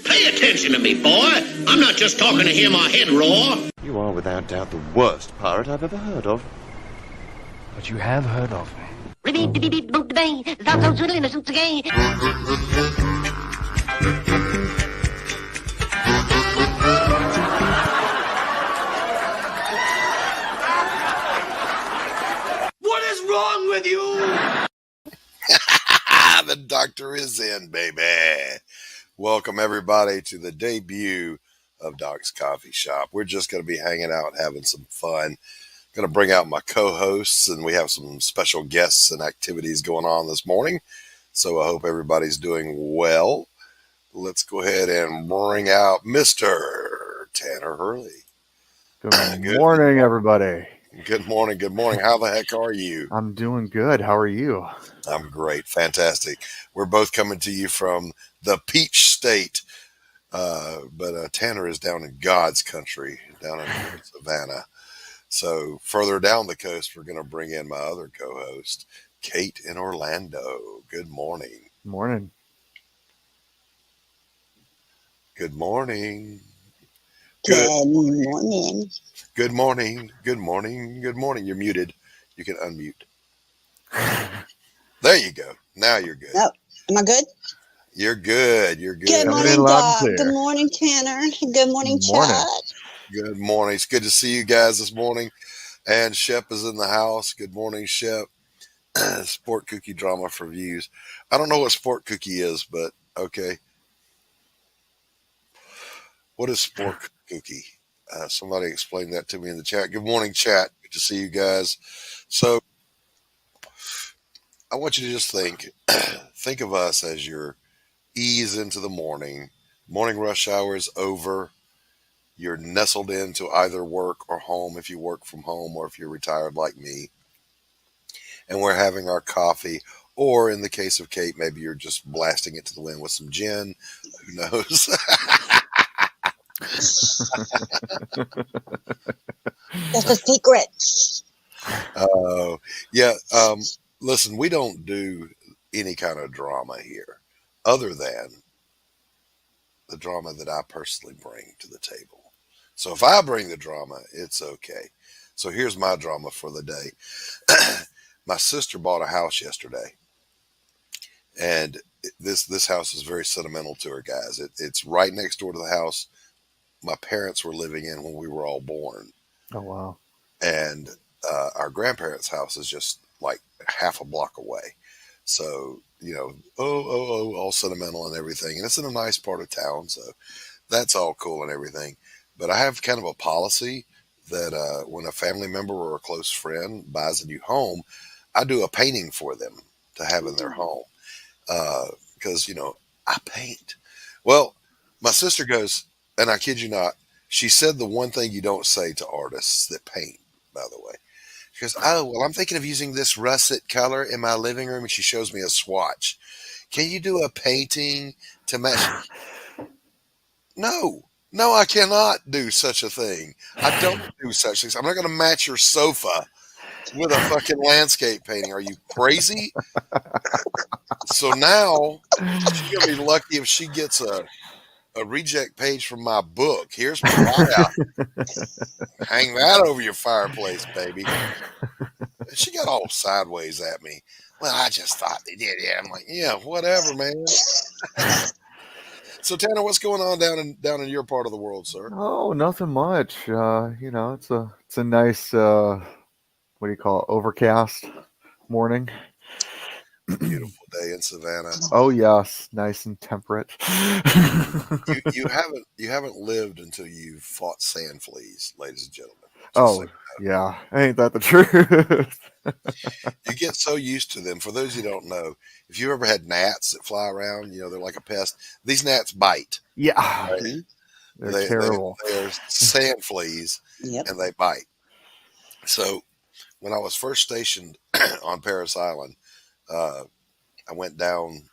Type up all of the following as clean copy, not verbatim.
Pay attention to me, boy. I'm not just talking to hear my head roar. You are without doubt the worst pirate I've ever heard of. But you have heard of me. What is wrong with you? The doctor is in, baby. Welcome, everybody, to the debut of Doc's Coffee Shop. We're just going to be hanging out, having some fun. Going to bring out my co-hosts, and we have some special guests and activities going on this morning. So I hope everybody's doing well. Let's go ahead and bring out Mr. Tanner Hurley. Good morning, everybody. Good morning. Good morning. How the heck are you? I'm doing good. How are you? I'm great. Fantastic. We're both coming to you from the Peach State. But Tanner is down in God's country, down in Savannah. So further down the coast, we're going to bring in my other co-host, Kate in Orlando. Good morning. Morning. Good morning. Good morning. Good morning. Good morning. Good morning. You're muted. You can unmute. There you go. Now you're good. Oh, am I good? You're good. You're good. Good morning, Doc. Good morning, Tanner. Good morning, Chad. Good morning. It's good to see you guys this morning. And Shep is in the house. Good morning, Shep. Sport Cookie Drama for Views. I don't know what Sport Cookie is, but okay. What is Sport Cookie? Somebody explain that to me in the chat. Good morning, chat. Good to see you guys. So I want you to just think of us as your ease into the morning. Morning rush hour is over. You're nestled into either work or home if you work from home or if you're retired like me. And we're having our coffee. Or in the case of Kate, maybe you're just blasting it to the wind with some gin. Who knows? That's a secret. Yeah. Listen, we don't do any kind of drama here other than the drama that I personally bring to the table. So if I bring the drama, it's okay. So here's my drama for the day. My sister bought a house yesterday, and this house is very sentimental to her, guys. It's right next door to the house my parents were living in when we were all born. Oh, wow. And our grandparents' house is just like half a block away. So, you know, all sentimental and everything. And it's in a nice part of town, so that's all cool and everything. But I have kind of a policy that when a family member or a close friend buys a new home, I do a painting for them to have in their home. Because, you know, I paint. Well, my sister goes, and I kid you not, she said the one thing you don't say to artists that paint, by the way. She goes, oh, well, I'm thinking of using this russet color in my living room. And she shows me a swatch. Can you do a painting to match? No, I cannot do such a thing. I don't do such things. I'm not going to match your sofa with a fucking landscape painting. Are you crazy? So now she's going to be lucky if she gets a reject page from my book. Here's my write-out. Hang that over your fireplace, baby. And she got all sideways at me. Well, I just thought they did. Yeah, I'm like, yeah, whatever, man. So Tanner, what's going on down in your part of the world, sir? Oh, nothing much. You know, it's a nice what do you call it? Overcast morning. Beautiful day in Savannah. Oh yes, nice and temperate. you haven't lived until you've fought sand fleas, ladies and gentlemen. Oh yeah, ain't that the truth? You get so used to them. For those who don't know, if you ever had gnats that fly around, you know they're like a pest. These gnats bite. Yeah, right? they're terrible. They're sand fleas, and they bite. So when I was first stationed on Paris Island, I went down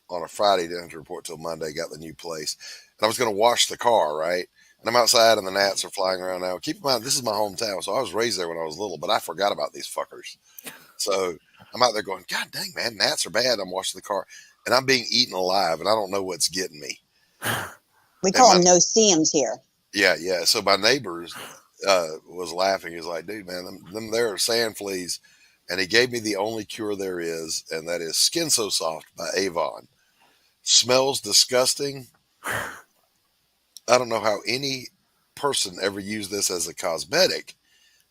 on a Friday, didn't have to report till Monday, got the new place. And I was going to wash the car, right? And I'm outside and the gnats are flying around now. Keep in mind, this is my hometown, so I was raised there when I was little, but I forgot about these fuckers. So I'm out there going, God dang, man, gnats are bad. I'm washing the car and I'm being eaten alive and I don't know what's getting me. We call them no-see-ums here. Yeah, yeah. So my neighbors was laughing. He was like, dude, man, them there are sand fleas. And he gave me the only cure there is, and that is Skin So Soft by Avon. Smells disgusting. I don't know how any person ever used this as a cosmetic,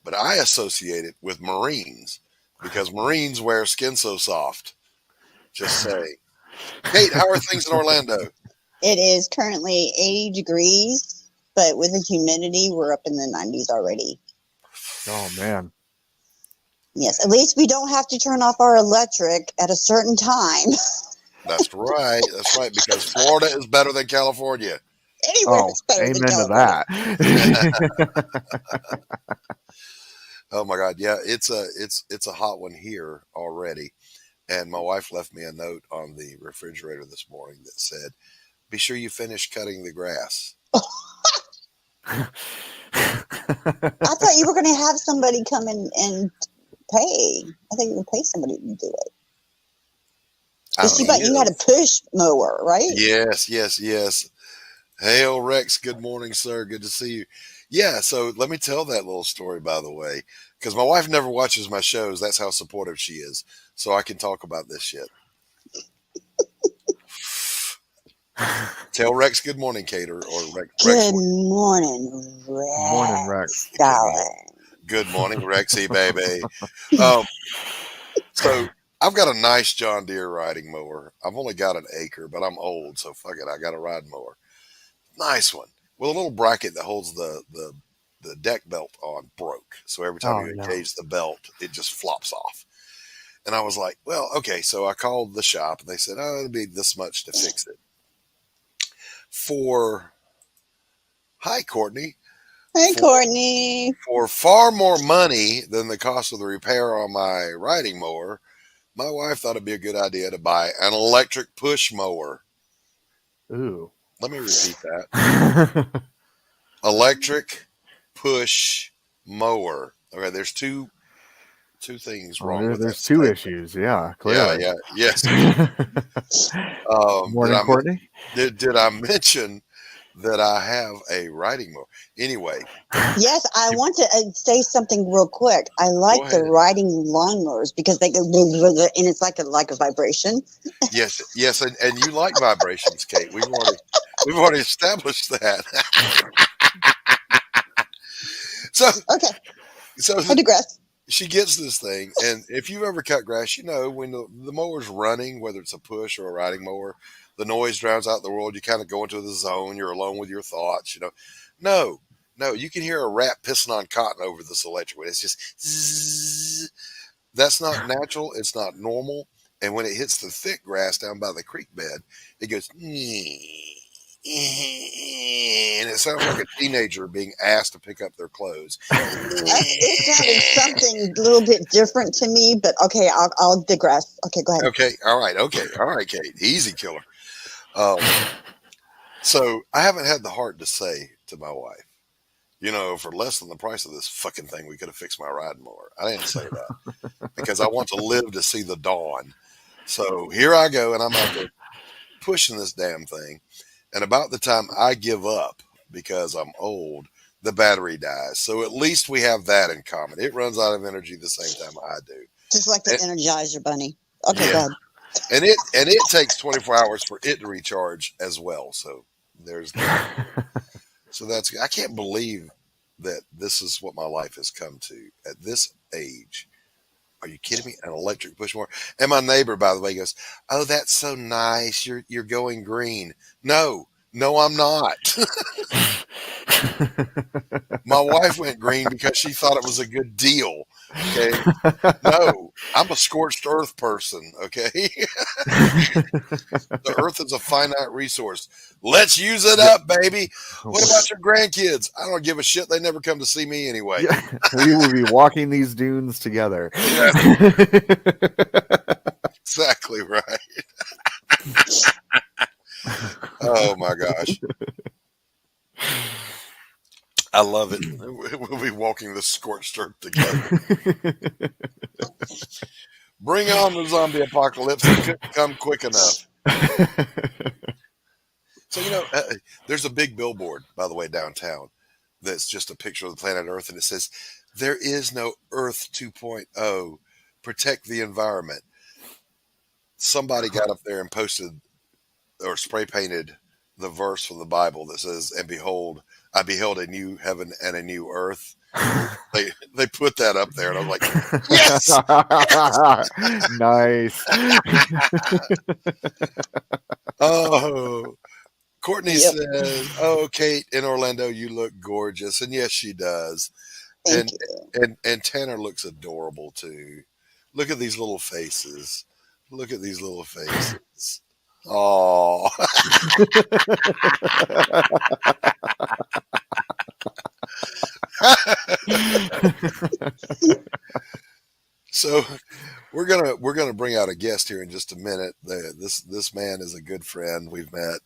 but I associate it with Marines because Marines wear Skin So Soft. Just saying. Kate, how are things in Orlando? It is currently 80 degrees, but with the humidity, we're up in the 90s already. Oh, man. Yes, at least we don't have to turn off our electric at a certain time. That's right. That's right, because Florida is better than California. Anywhere is better than amen California. to that. Oh my God. Yeah, it's a hot one here already. And my wife left me a note on the refrigerator this morning that said, be sure you finish cutting the grass. I thought you were going to have somebody come in and pay. I think you would pay somebody to do it. But you had a push mower, right? Yes, yes, yes. Hail, Rex. Good morning, sir. Good to see you. Yeah, so let me tell that little story, by the way, because my wife never watches my shows. That's how supportive she is. So I can talk about this shit. Tell Rex good morning, Cater, or Rex. Good morning, Rex. Morning, Rex. Good morning, Rexy, baby. So I've got a nice John Deere riding mower. I've only got an acre, but I'm old, so fuck it. I got a riding mower. Nice one. With a little bracket that holds the deck belt on broke. So every time you engage the belt, it just flops off. And I was like, well, okay. So I called the shop and they said, oh, it'll be this much to fix it. Hi, Courtney. Hey, Courtney. For far more money than the cost of the repair on my riding mower, my wife thought it'd be a good idea to buy an electric push mower. Ooh. Let me repeat that. Electric push mower. Okay, there's two things wrong with there's that two statement. issues. Yeah, clearly. Yeah, yes. Morning, Courtney. Did I mention that I have a riding mower? Anyway. Yes, I want to say something real quick. I like the riding lawnmowers because they go and it's like a vibration. Yes, and you like vibrations, Kate. We've already established that. So I digress. She gets this thing, and if you've ever cut grass, you know when the mower's running, whether it's a push or a riding mower, the noise drowns out the world. You kind of go into the zone. You're alone with your thoughts. You know, no, you can hear a rat pissing on cotton over this electric one. It's just zzz. That's not natural. It's not normal. And when it hits the thick grass down by the creek bed, it goes, and it sounds like a teenager being asked to pick up their clothes. It sounded something a little bit different to me, but okay, I'll digress. Okay, go ahead. Okay, all right, Kate. Easy, killer. So I haven't had the heart to say to my wife, for less than the price of this fucking thing, we could have fixed my riding mower. I didn't say that because I want to live to see the dawn. So here I go, and I'm out there pushing this damn thing. And about the time I give up because I'm old, the battery dies. So at least we have that in common. It runs out of energy the same time I do. Just like the Energizer Bunny. Okay, go ahead. And it takes 24 hours for it to recharge as well. So there's that. So I can't believe that this is what my life has come to at this age. Are you kidding me? An electric push mower. And my neighbor, by the way, goes, "Oh, that's so nice. You're going green." No, I'm not. My wife went green because she thought it was a good deal. Okay. No, I'm a scorched earth person. Okay. The earth is a finite resource. Let's use it up, baby. What about your grandkids? I don't give a shit. They never come to see me anyway. Yeah, we will be walking these dunes together. Yeah. Exactly right. Oh my gosh. I love it. We'll be walking the scorched earth together. Bring on the zombie apocalypse. It couldn't come quick enough. So, there's a big billboard, by the way, downtown that's just a picture of the planet Earth, and it says, "There is no Earth 2.0. Protect the environment." Somebody got up there and posted or spray painted the verse from the Bible that says, "And behold, I beheld a new heaven and a new earth." They put that up there, and I'm like, yes! Nice. Oh, Courtney says, "Oh, Kate in Orlando, you look gorgeous," and yes, she does. Thank you. And Tanner looks adorable too. Look at these little faces. Look at these little faces. Oh. So we're gonna bring out a guest here in just a minute. This man is a good friend. We've met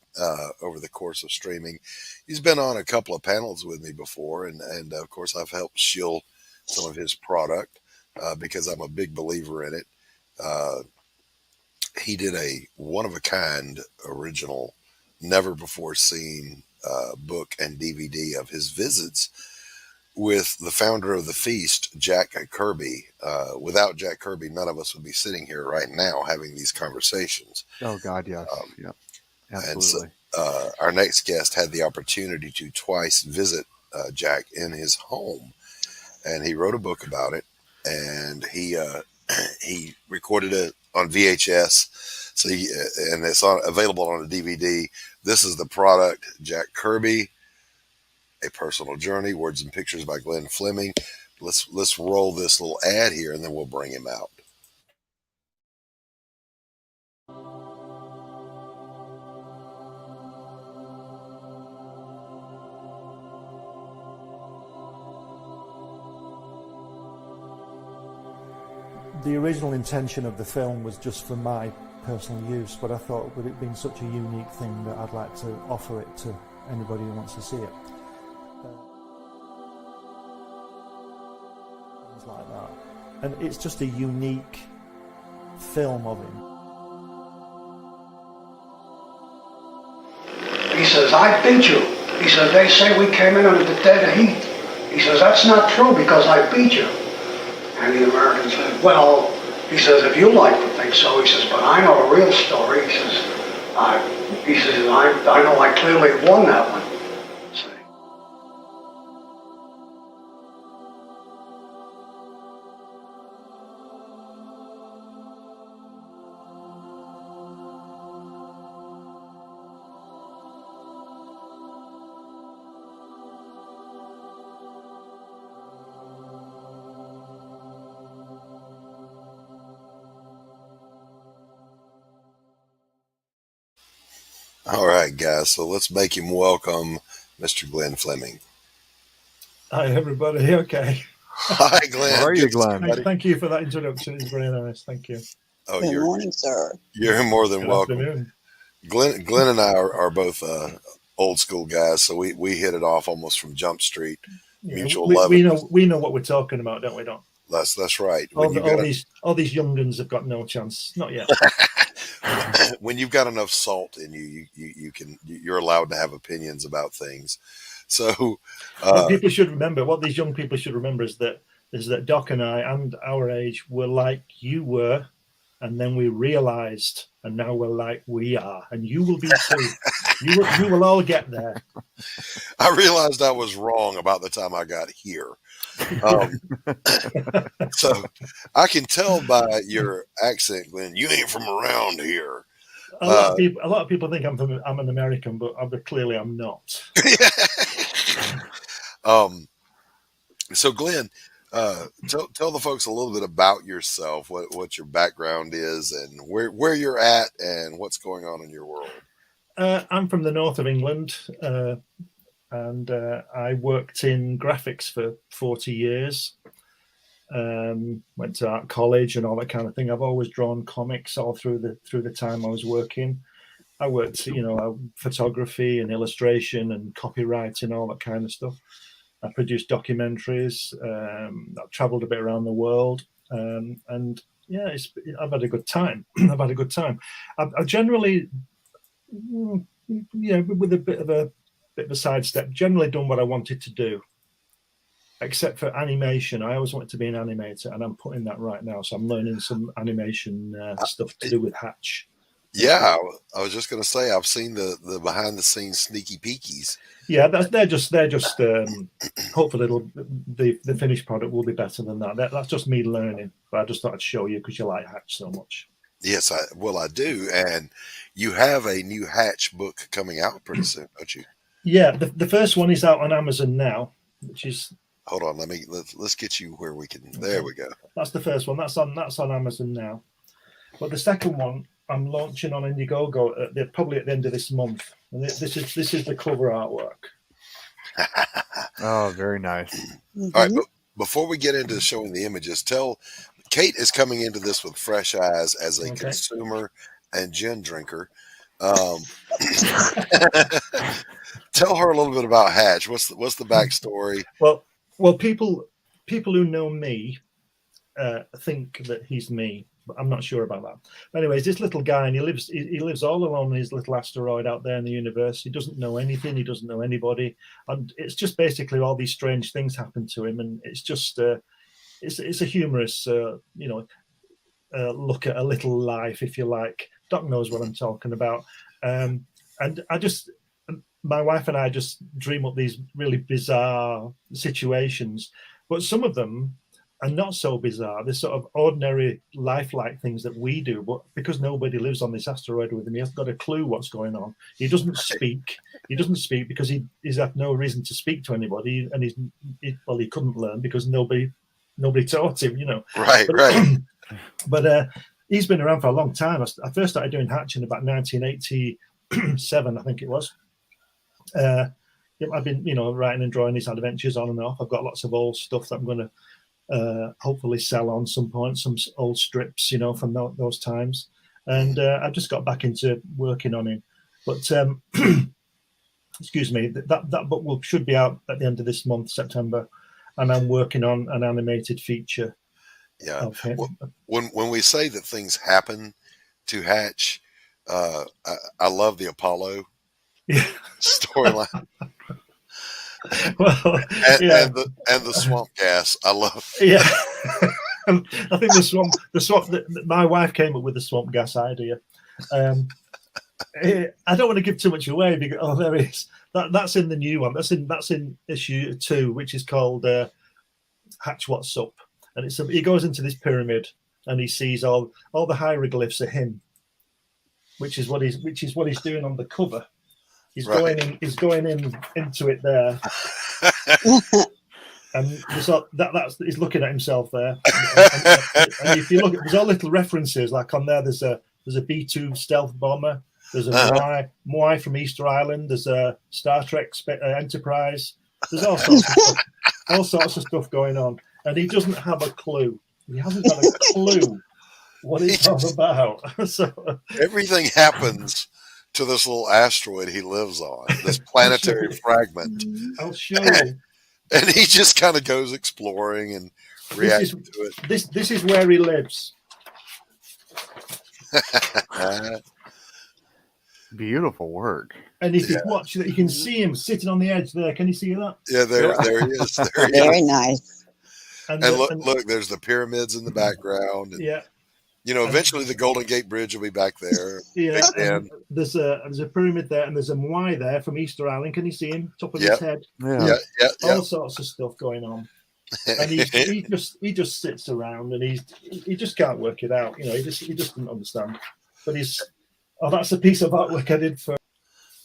over the course of streaming. He's been on a couple of panels with me before, and of course I've helped shield some of his product because I'm a big believer in it. He did a one-of-a-kind original, never before seen book and DVD of his visits with the founder of the Feast, Jack Kirby. Without Jack Kirby, none of us would be sitting here right now having these conversations. Oh God, yes. Yeah, absolutely. And so, our next guest had the opportunity to twice visit Jack in his home, and he wrote a book about it, and he recorded it on VHS. So and it's available on a DVD. This is the product, Jack Kirby, A Personal Journey, Words and Pictures by Glenn Fleming. Let's roll this little ad here, and then we'll bring him out. The original intention of the film was just for my personal use, but I thought with it being such a unique thing that I'd like to offer it to anybody who wants to see it. Things like that. And it's just a unique film of him. He says, "I beat you." He says, "They say we came in under the dead of heat." He says, "That's not true because I beat you." And the American said, "Well," he says, "if you like to think so," he says, "but I know the real story." He says, I know I clearly won that one." See? All right, guys. So let's make him welcome Mr. Glenn Fleming. Hi, everybody. Okay. Hi, Glenn. How are you, Glenn? Thank you for that introduction. It's very nice. Thank you. Oh, Good morning, sir. You're more than Good welcome. afternoon. Glenn and I are both old school guys, so we hit it off almost from Jump Street. Yeah, Mutual love. we know what we're talking about, don't we? Don't That's right. all these young guns have got no chance. Not yet. When you've got enough salt in you're allowed to have opinions about things. So what these young people should remember is that Doc and I and our age were like you were, and then we realized, and now we're like we are, and you will be too. you will all get there. I realized I was wrong about the time I got here. So I can tell by your accent, Glenn, you ain't from around here. A lot of people think I'm an American, but clearly I'm not. So Glenn, tell the folks a little bit about yourself, what your background is, and where you're at, and what's going on in your world. I'm from the north of England, and I worked in graphics for 40 years. Went to art college and all that kind of thing. I've always drawn comics all through the time I was working. I worked, photography and illustration and copywriting, all that kind of stuff. I produce documentaries. I've travelled a bit around the world, and yeah, I've had a good time. I've had a good time. I generally, with a bit of a sidestep, generally done what I wanted to do, except for animation. I always wanted to be an animator, and I'm putting that right now. So I'm learning some animation stuff to do with Hatch. Yeah, I was just going to say I've seen the behind the scenes sneaky peekies. Yeah, they're just. Hopefully, the finished product will be better than that. That's just me learning. But I just thought I'd show you because you like Hatch so much. Yes, I do, and you have a new Hatch book coming out pretty soon, don't you? Yeah, the first one is out on Amazon now, which is. Hold on, let's get you where we can. There we go. That's the first one. That's on Amazon now. But the second one I'm launching on Indiegogo probably at the end of this month. And this is the cover artwork. Oh, very nice. All right, but before we get into showing the images, Kate is coming into this with fresh eyes as a consumer and gin drinker. Tell her a little bit about Hatch. What's the backstory? Well, people who know me think that he's me. I'm not sure about that. But anyways, this little guy, and he lives all alone in his little asteroid out there in the universe. He doesn't know anything. He doesn't know anybody, and it's just basically all these strange things happen to him. And it's just it's a humorous look at a little life, if you like. Doc knows what I'm talking about, and my wife and I just dream up these really bizarre situations, but some of them are not so bizarre. They're sort of ordinary lifelike things that we do, but because nobody lives on this asteroid with him, he hasn't got a clue what's going on. He doesn't speak. He doesn't speak because he's had no reason to speak to anybody, and he couldn't learn because nobody taught him, Right. But he's been around for a long time. I first started doing Hatch in about 1987, I think it was. I've been, writing and drawing these adventures on and off. I've got lots of old stuff that I'm going to hopefully sell on some point, some old strips, from those times. And I just got back into working on it. But excuse me, that book should be out at the end of this month, September, and I'm working on an animated feature. Yeah. When we say that things happen to Hatch, I love the Apollo storyline. Well, and the swamp gas. I love. Yeah. I think the swamp. My wife came up with the swamp gas idea. I don't want to give too much away because there is that's in the new one. That's in issue 2, which is called Hatch What's Up, and he goes into this pyramid and he sees all the hieroglyphs of him, which is what he's doing on the cover. He's going into it there, and he's looking at himself there. And if you look, there's all little references like on there. There's a B-2 stealth bomber. There's a Moai from Easter Island. There's a Star Trek Enterprise. There's all sorts of stuff going on, and he doesn't have a clue. He hasn't got a clue what it's all about. So everything happens to this little asteroid he lives on, this planetary fragment. I'll show you. And he just kind of goes exploring and reacting to it. This is where he lives. Beautiful work. And if you watch that, you can see him sitting on the edge there. Can you see that? Yeah, there he is. Very nice. And look, there's the pyramids in the background. And, yeah. Eventually the Golden Gate Bridge will be back there. Yeah, and there's a pyramid there, and there's a Moai there from Easter Island. Can you see him? Top of his head. Yeah. All sorts of stuff going on. And he just sits around, and he just can't work it out. He just doesn't understand. But that's a piece of artwork I did for.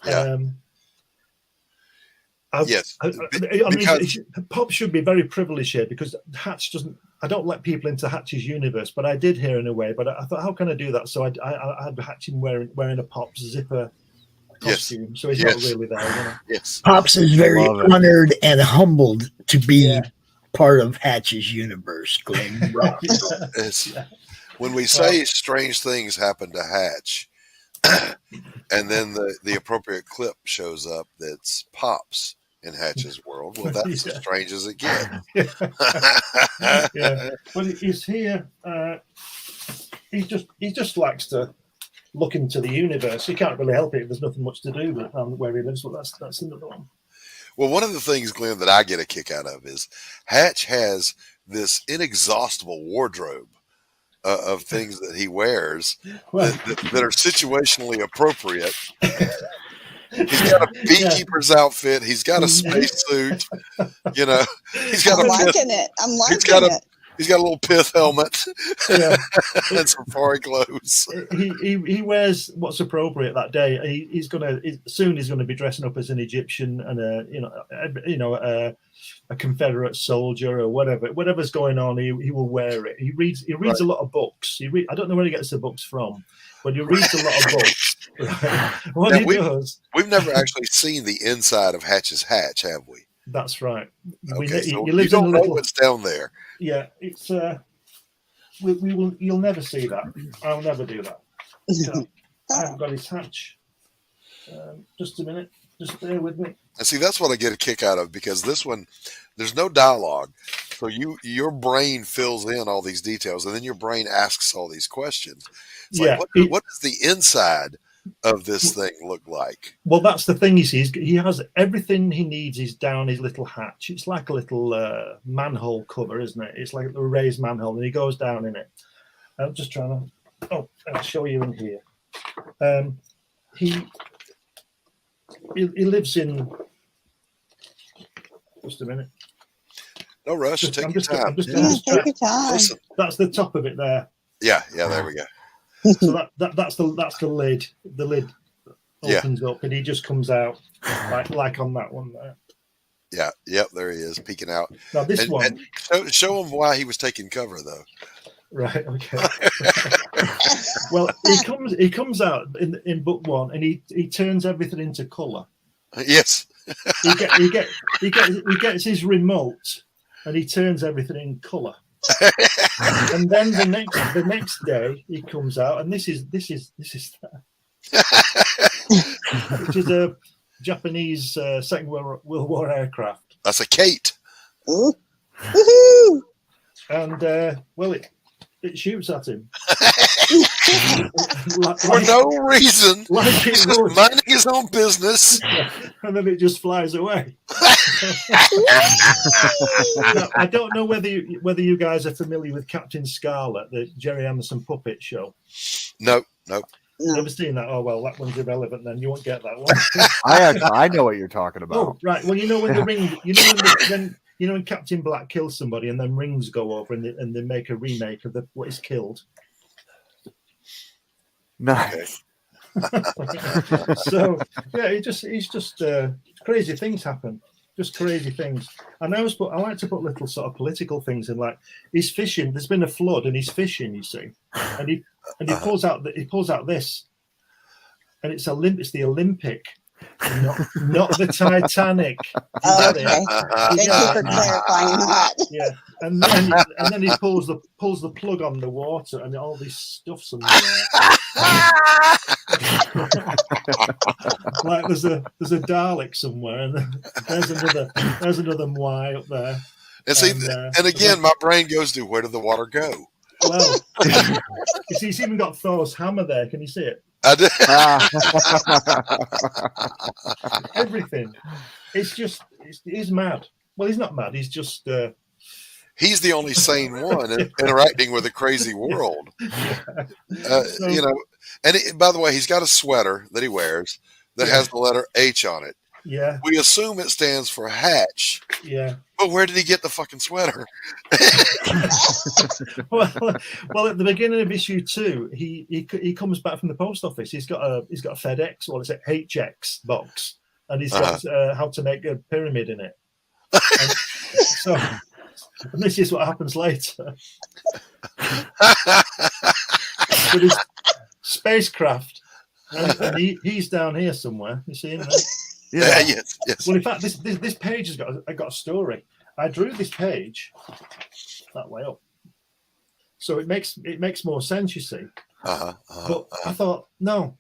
Yeah. Yes. Pop should be very privileged here because Hatch doesn't. I don't let people into Hatch's universe, but I did here in a way. But I thought, how can I do that? So I had Hatch wearing a Pop's zipper costume, so he's not really there. Yes. Pops is very honored and humbled to be part of Hatch's universe. Glenn Rock. When we say strange things happen to Hatch, and then the appropriate clip shows up that's Pops in Hatch's world. Well, that's as strange as it gets. Yeah, but he's here. He just likes to look into the universe. He can't really help it. There's nothing much to do with where he lives. But that's another one. Well, one of the things, Glenn, that I get a kick out of is Hatch has this inexhaustible wardrobe of things that he wears that are situationally appropriate. He's got a beekeeper's outfit. He's got a spacesuit. You know, I'm liking it. He's got a little pith helmet and safari clothes. He wears what's appropriate that day. He's gonna be dressing up as an Egyptian and a Confederate soldier or whatever's going on. He will wear it. He reads a lot of books. I don't know where he gets the books from, but he reads a lot of books. Right? We've never actually seen the inside of Hatch's hatch, have we? That's right. Okay, so you don't know what's down there. Yeah, it's you'll never see that. I'll never do that. So, I haven't got his hatch. Just a minute. Just bear with me. And see, that's what I get a kick out of, because this one, there's no dialogue. So your brain fills in all these details, and then your brain asks all these questions. It's like, what does the inside of this thing look like? Well, that's the thing. He has everything he needs is down his little hatch. It's like a little manhole cover, isn't it? It's like a raised manhole, and he goes down in it. I'm just trying to. I'll show you in here. He lives in. Just a minute. No rush. Take your time. Take your time. Listen. That's the top of it there. Yeah. There we go. So that's the lid. The lid opens up, and he just comes out like on that one there. Yeah. Yep. There he is, peeking out. Now this one. And show him why he was taking cover, though. Right. Okay. Well, he comes out in book one, and he turns everything into color. Yes. he gets his remote, and he turns everything in color. And then the next day he comes out, and this is that, which is a Japanese Second World War aircraft. That's a Kate. Woohoo! And it shoots at him for no reason. He's just minding his own business, and then it just flies away. Now, I don't know whether you guys are familiar with Captain Scarlet, the Jerry Anderson puppet show. Nope. Never seen that. Oh well, that one's irrelevant. Then you won't get that one. I know what you're talking about. Oh right. Well, when the ring, when Captain Black kills somebody and then rings go over and they make a remake of what is killed. Nice. So yeah, he's just crazy things happen. Just crazy things. And I like to put little sort of political things in, like he's fishing. There's been a flood and he's fishing, you see, and he pulls out this, and it's the Olympic. Not the Titanic. Okay. Thank you for clarifying that. Yeah, and then he pulls the plug on the water, and all these stuff's under there. Like there's a Dalek somewhere, and there's another Moai up there. And see, and again, my brain goes to, where did the water go? Well, you see, he's even got Thor's hammer there. Can you see it? I did. Everything. He's mad. Well, he's not mad. He's just. He's the only sane one interacting with a crazy world. And by the way, he's got a sweater that he wears that has the letter H on it. Yeah. We assume it stands for Hatch. Yeah. But where did he get the fucking sweater? well, at the beginning of issue 2, he comes back from the post office. He's got a FedEx, well, it's an HX box, and he's got how to make a pyramid in it. And this is what happens later. With his spacecraft, and he's down here somewhere. You see him there? Yeah. Yes. Well, in fact, this page has got a story. I drew this page that way up, so it makes more sense. You see, but I thought, no,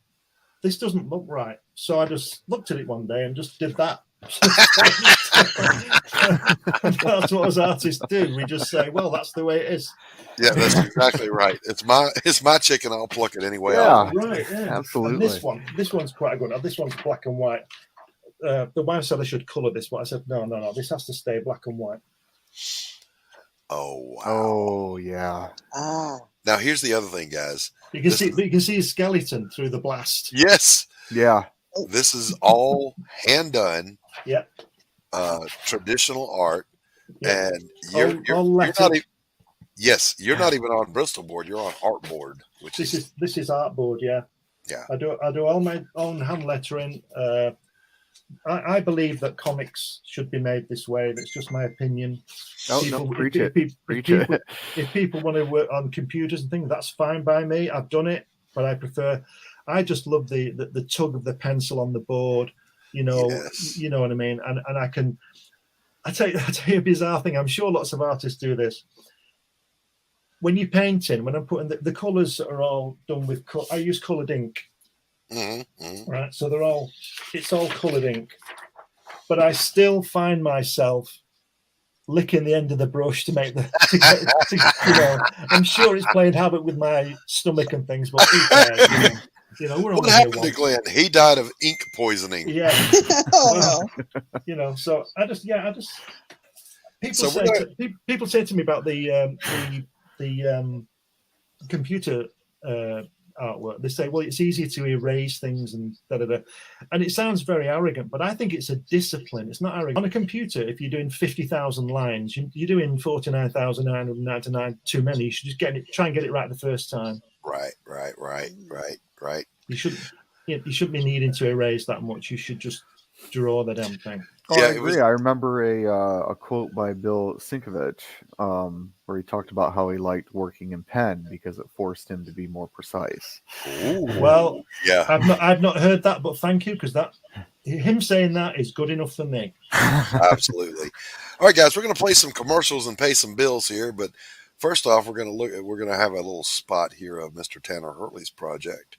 this doesn't look right. So I just looked at it one day and just did that. That's what us artists do. We just say, well, that's the way it is. Yeah, that's exactly right. It's my chicken. I'll pluck it anyway. Yeah, right. Yeah, absolutely. And this one's quite a good one. This one's black and white. The wife said I should colour this one. I said, no. This has to stay black and white. Oh wow. Oh yeah. Now here's the other thing, guys. You can see his skeleton through the blast. Yes. Yeah. This is all hand done. Yeah. Traditional art, Yeah. and you're not even. Yes, you're not even on Bristol board. You're on art board, which this is art board. Yeah. Yeah. I do all my own hand lettering. I believe that comics should be made this way. That's just my opinion. If people want to work on computers and things, that's fine by me. I've done it, but I just love the tug of the pencil on the board. You know what I mean? And I tell you a bizarre thing. I'm sure lots of artists do this. When you're painting, when I'm putting the colours are all done with, I use coloured ink. Right, so it's all coloured ink, but I still find myself licking the end of the brush to make I'm sure it's playing havoc with my stomach and things, but we're what happened to Glenn? He died of ink poisoning. Yeah. So I just people say to me about the computer artwork. They say, well, it's easier to erase things and da-da-da. And it sounds very arrogant, but I think it's a discipline. It's not arrogant. On a computer, if you're doing 50,000 lines, you're doing 49,999 too many. You should just try and get it right the first time. Right. You shouldn't be needing to erase that much. You should just draw the damn thing. Oh, yeah, I agree. I remember a quote by Bill Sienkiewicz where he talked about how he liked working in pen because it forced him to be more precise. Ooh. Well, yeah, I've not heard that, but thank you, because him saying that is good enough for me. Absolutely. All right, guys, we're going to play some commercials and pay some bills here, but first off, we're going to have a little spot here of Mr. Tanner Hurley's project.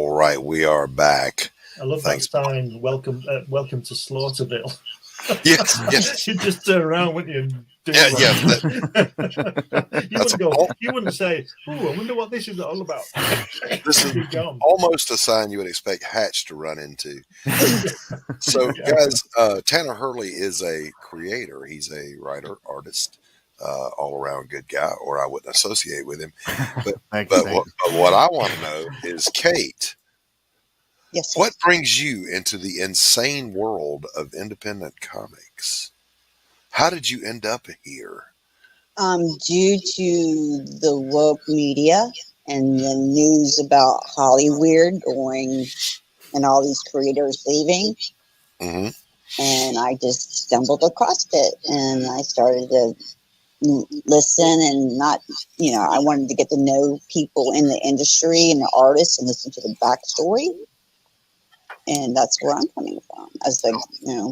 All right, we are back. I love Thanks. that sign. Welcome to Slaughterville. Yes. You'd just turn around, wouldn't you? You wouldn't say, "Oh, I wonder what this is all about." This is almost a sign you would expect Hatch to run into. So, guys, Tanner Hurley is a creator. He's a writer, artist, all-around good guy, or I wouldn't associate with him. But what I want to know is, Kate, yes, what brings you into the insane world of independent comics? How did you end up here? Due to the woke media and the news about Hollywood going and all these creators leaving. Mm-hmm. And I just stumbled across it and I started to listen and not, I wanted to get to know people in the industry and the artists and listen to the backstory. And that's where I'm coming from as the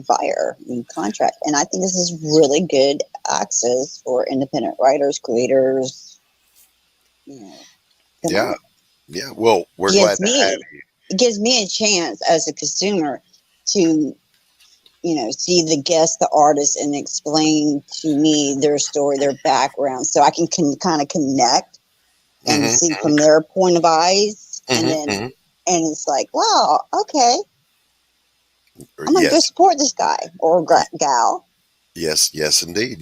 buyer and contract. And I think this is really good access for independent writers, creators. Yeah. Well, we're glad to have you. It gives me a chance as a consumer to, see the guests, the artists, and explain to me their story, their background, so I can kind of connect and see from their point of eyes, and then. And it's like, wow, okay. I'm going to go support this guy or gal. Yes, indeed.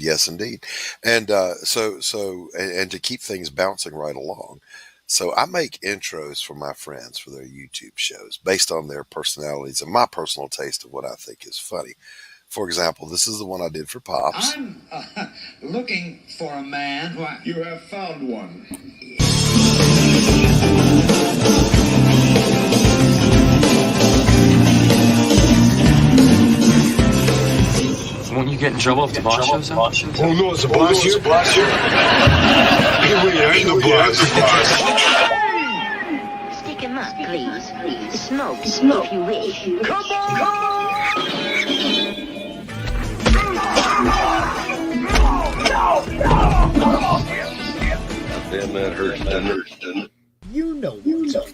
And so to keep things bouncing right along. So I make intros for my friends for their YouTube shows based on their personalities and my personal taste of what I think is funny. For example, this is the one I did for Pops. I'm looking for a man who You have found one. Won't you get in trouble if the boss shows up? Oh no, it's a boss here. Ain't no boss. Stick him up, please. Smoke if you wish. Come on! Damn, that hurts, doesn't it? You know what's up.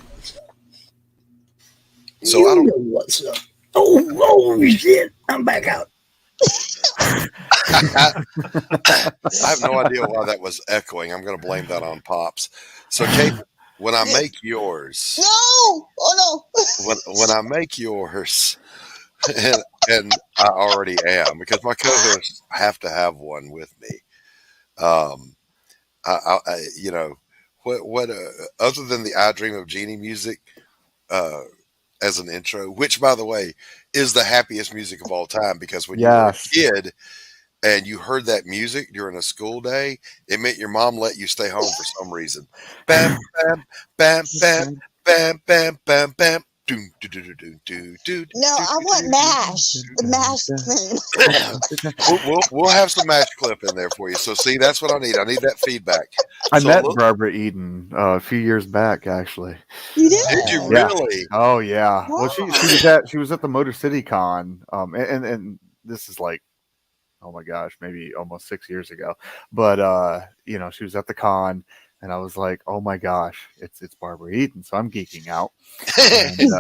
So I don't know what's up. Oh shit! I'm back out. I have no idea why that was echoing. I'm going to blame that on Pops. So, Kate, when I make yours, when I make yours, and I already am because my co-hosts have to have one with me. What other than the "I Dream of Jeannie" music as an intro, which by the way is the happiest music of all time, because when you were a kid and you heard that music during a school day, it meant your mom let you stay home for some reason. Bam, bam, bam, bam, bam, bam, bam, bam. No, I want MASH. The MASH thing. We'll have some MASH clip in there for you. So see, that's what I need. I need that feedback. I met Barbara Eden a few years back, actually. You did? Did you really? Oh yeah. Wow. Well, she was at the Motor City Con, and this is like, oh my gosh, maybe almost 6 years ago. But she was at the con. And I was like, "Oh my gosh, it's Barbara Eden!" So I'm geeking out, and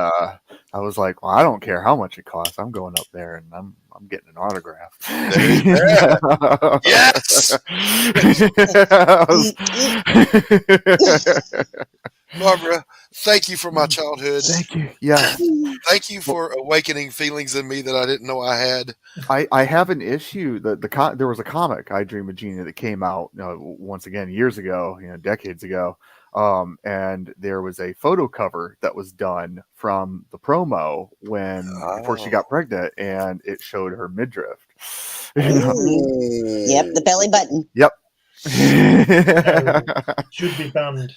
I was like, "Well, I don't care how much it costs. I'm going up there, and I'm getting an autograph." Yes, Barbara, thank you for my childhood. Thank you. Yeah, thank you for awakening feelings in me that I didn't know I had. I have an issue. There was a comic, "I Dream of Jeannie," that came out once again years ago, decades ago. And there was a photo cover that was done from the promo before she got pregnant, and it showed her midriff. Yep, the belly button. Yep. Should be banned.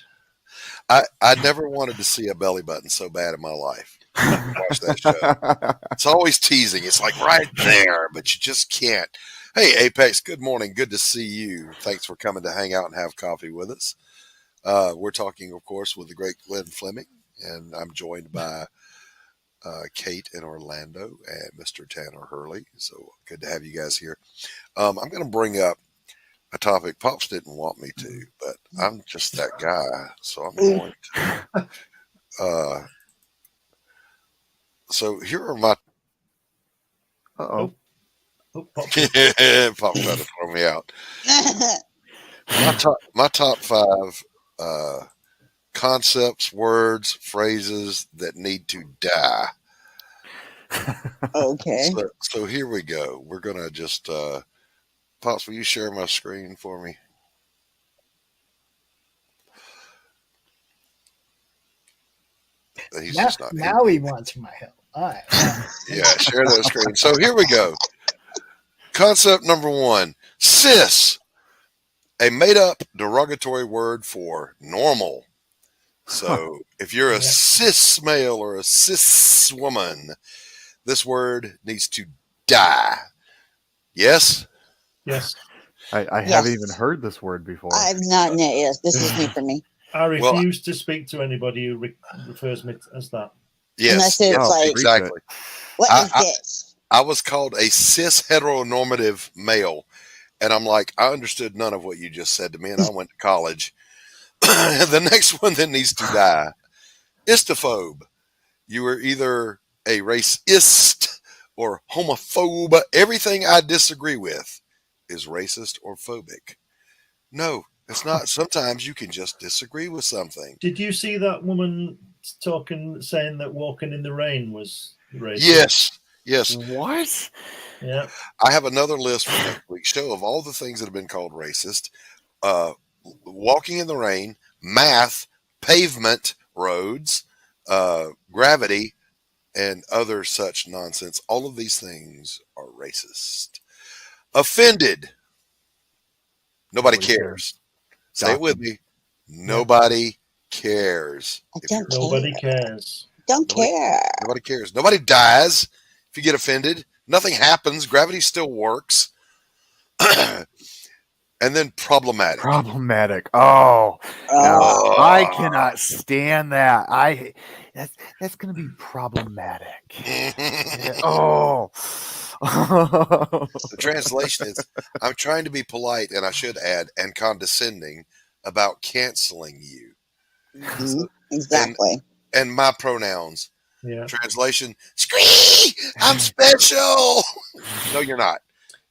I never wanted to see a belly button so bad in my life. Watch that show. It's always teasing. It's like right there, but you just can't. Hey, Apex, good morning. Good to see you. Thanks for coming to hang out and have coffee with us. We're talking, of course, with the great Glenn Fleming, and I'm joined by Kate in Orlando and Mr. Tanner Hurley. So good to have you guys here. I'm going to bring up a topic Pops didn't want me to, but I'm just that guy, so I'm going to. So here are my. Uh-oh. Pop tried to throw me out. My top 5 concepts, words, phrases that need to die. Okay. So here we go. We're gonna just Pops, will you share my screen for me? He's just not. Now he wants my help. All right. Yeah, share that screen. So here we go. Concept number 1: cis, a made-up derogatory word for normal. So if you're a cis male or a cis woman, this word needs to die. Yes? Yes. I haven't even heard this word before. I've not. Yes, this is new for me. I refuse to speak to anybody who refers me as that. Yes, exactly. What is this? I was called a cis heteronormative male, and I'm like, I understood none of what you just said to me, and I went to college. The next one that needs to die: istophobe. You are either a racist or homophobe. Everything I disagree with is racist or phobic. No, it's not. Sometimes you can just disagree with something. Did you see that woman saying that walking in the rain was racist? Yes. What? Yeah. I have another list for next week's show of all the things that have been called racist. Walking in the rain, math, pavement, roads, gravity, and other such nonsense. All of these things are racist. Offended. Nobody cares. Say it with me. Nobody cares. Nobody cares. Don't care. Nobody cares. Nobody dies if you get offended. Nothing happens. Gravity still works. And then problematic. Oh, no, I cannot stand that. That's going to be problematic. Oh. The translation is, I'm trying to be polite, and I should add, and condescending about canceling you. Mm-hmm. Exactly. And my pronouns. Yeah. Translation: Scree! I'm special. No, you're not.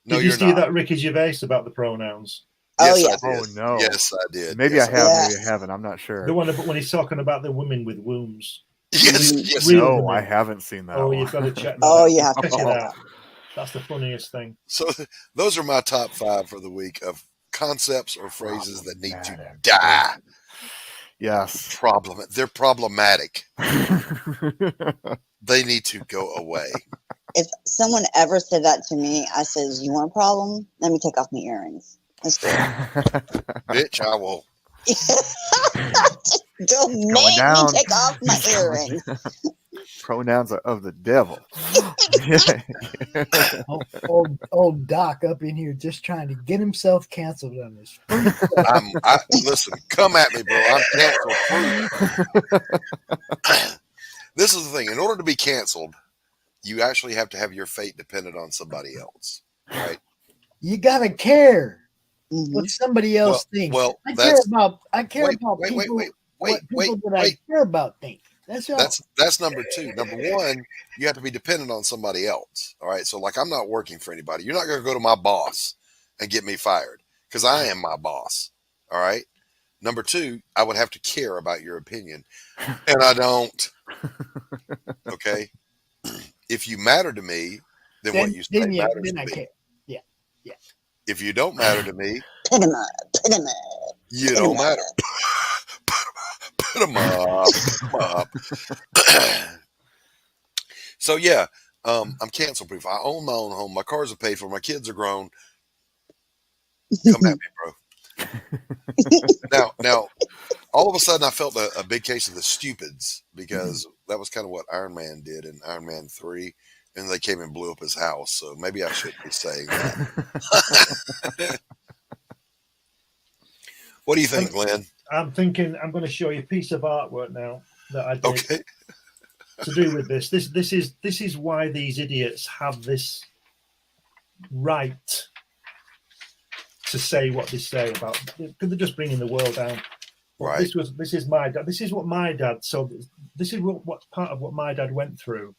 No, Did you see that Ricky Gervais about the pronouns? Yes, yeah. I did. Oh no. Yes, I did. Maybe yes, I have. Maybe I haven't. I'm not sure. The one when he's talking about the women with wombs. Yes. No, women. I haven't seen that. Oh, one. you've got to check that. Oh, you have to check check it that out. That's the funniest thing. So those are my top 5 for the week of concepts or phrases that need to die. Yes. They're problematic. They need to go away. If someone ever said that to me, I says, "You want a problem? Let me take off my earrings." Let's do it. Bitch, I will. Don't make me take off my earrings. Pronouns are of the devil. old Doc up in here just trying to get himself canceled on this. Listen, come at me, bro. I'm canceled. This is the thing. In order to be canceled, you actually have to have your fate dependent on somebody else, right? You gotta care what somebody else thinks. Well, I care about people. Wait, I care about things. That's all. That's number 2. Number 1, you have to be dependent on somebody else. All right. So like, I'm not working for anybody. You're not going to go to my boss and get me fired because I am my boss. All right. Number 2, I would have to care about your opinion, and I don't. Okay. If you matter to me, then what you say matters to me. Care. Yeah. If you don't matter to me, put him up. You don't matter. Put them up. So yeah, I'm cancel proof. I own my own home. My cars are paid for. My kids are grown. Come at me, bro. Now, all of a sudden, I felt a big case of the stupids because that was kind of what Iron Man did in Iron Man 3, and they came and blew up his house. So maybe I shouldn't be saying that. What do you think, Glenn? I'm thinking I'm going to show you a piece of artwork now that I did. Okay. To do with this. This is why these idiots have this right to say what they say about, because they're just bringing the world down. Right. This is my dad. This is what my dad. So this is what part of what my dad went through.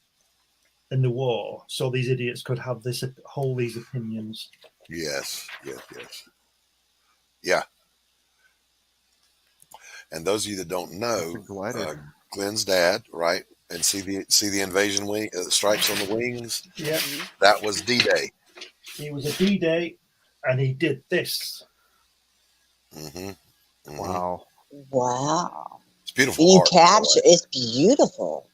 in the war, so these idiots could have hold these opinions. Yes. Yeah. And those of you that don't know, Glenn's dad, right? And see the invasion wing, stripes on the wings. Yeah, that was D-Day. He was a D-Day, and he did this. Wow. It's beautiful. You art, capture it's beautiful.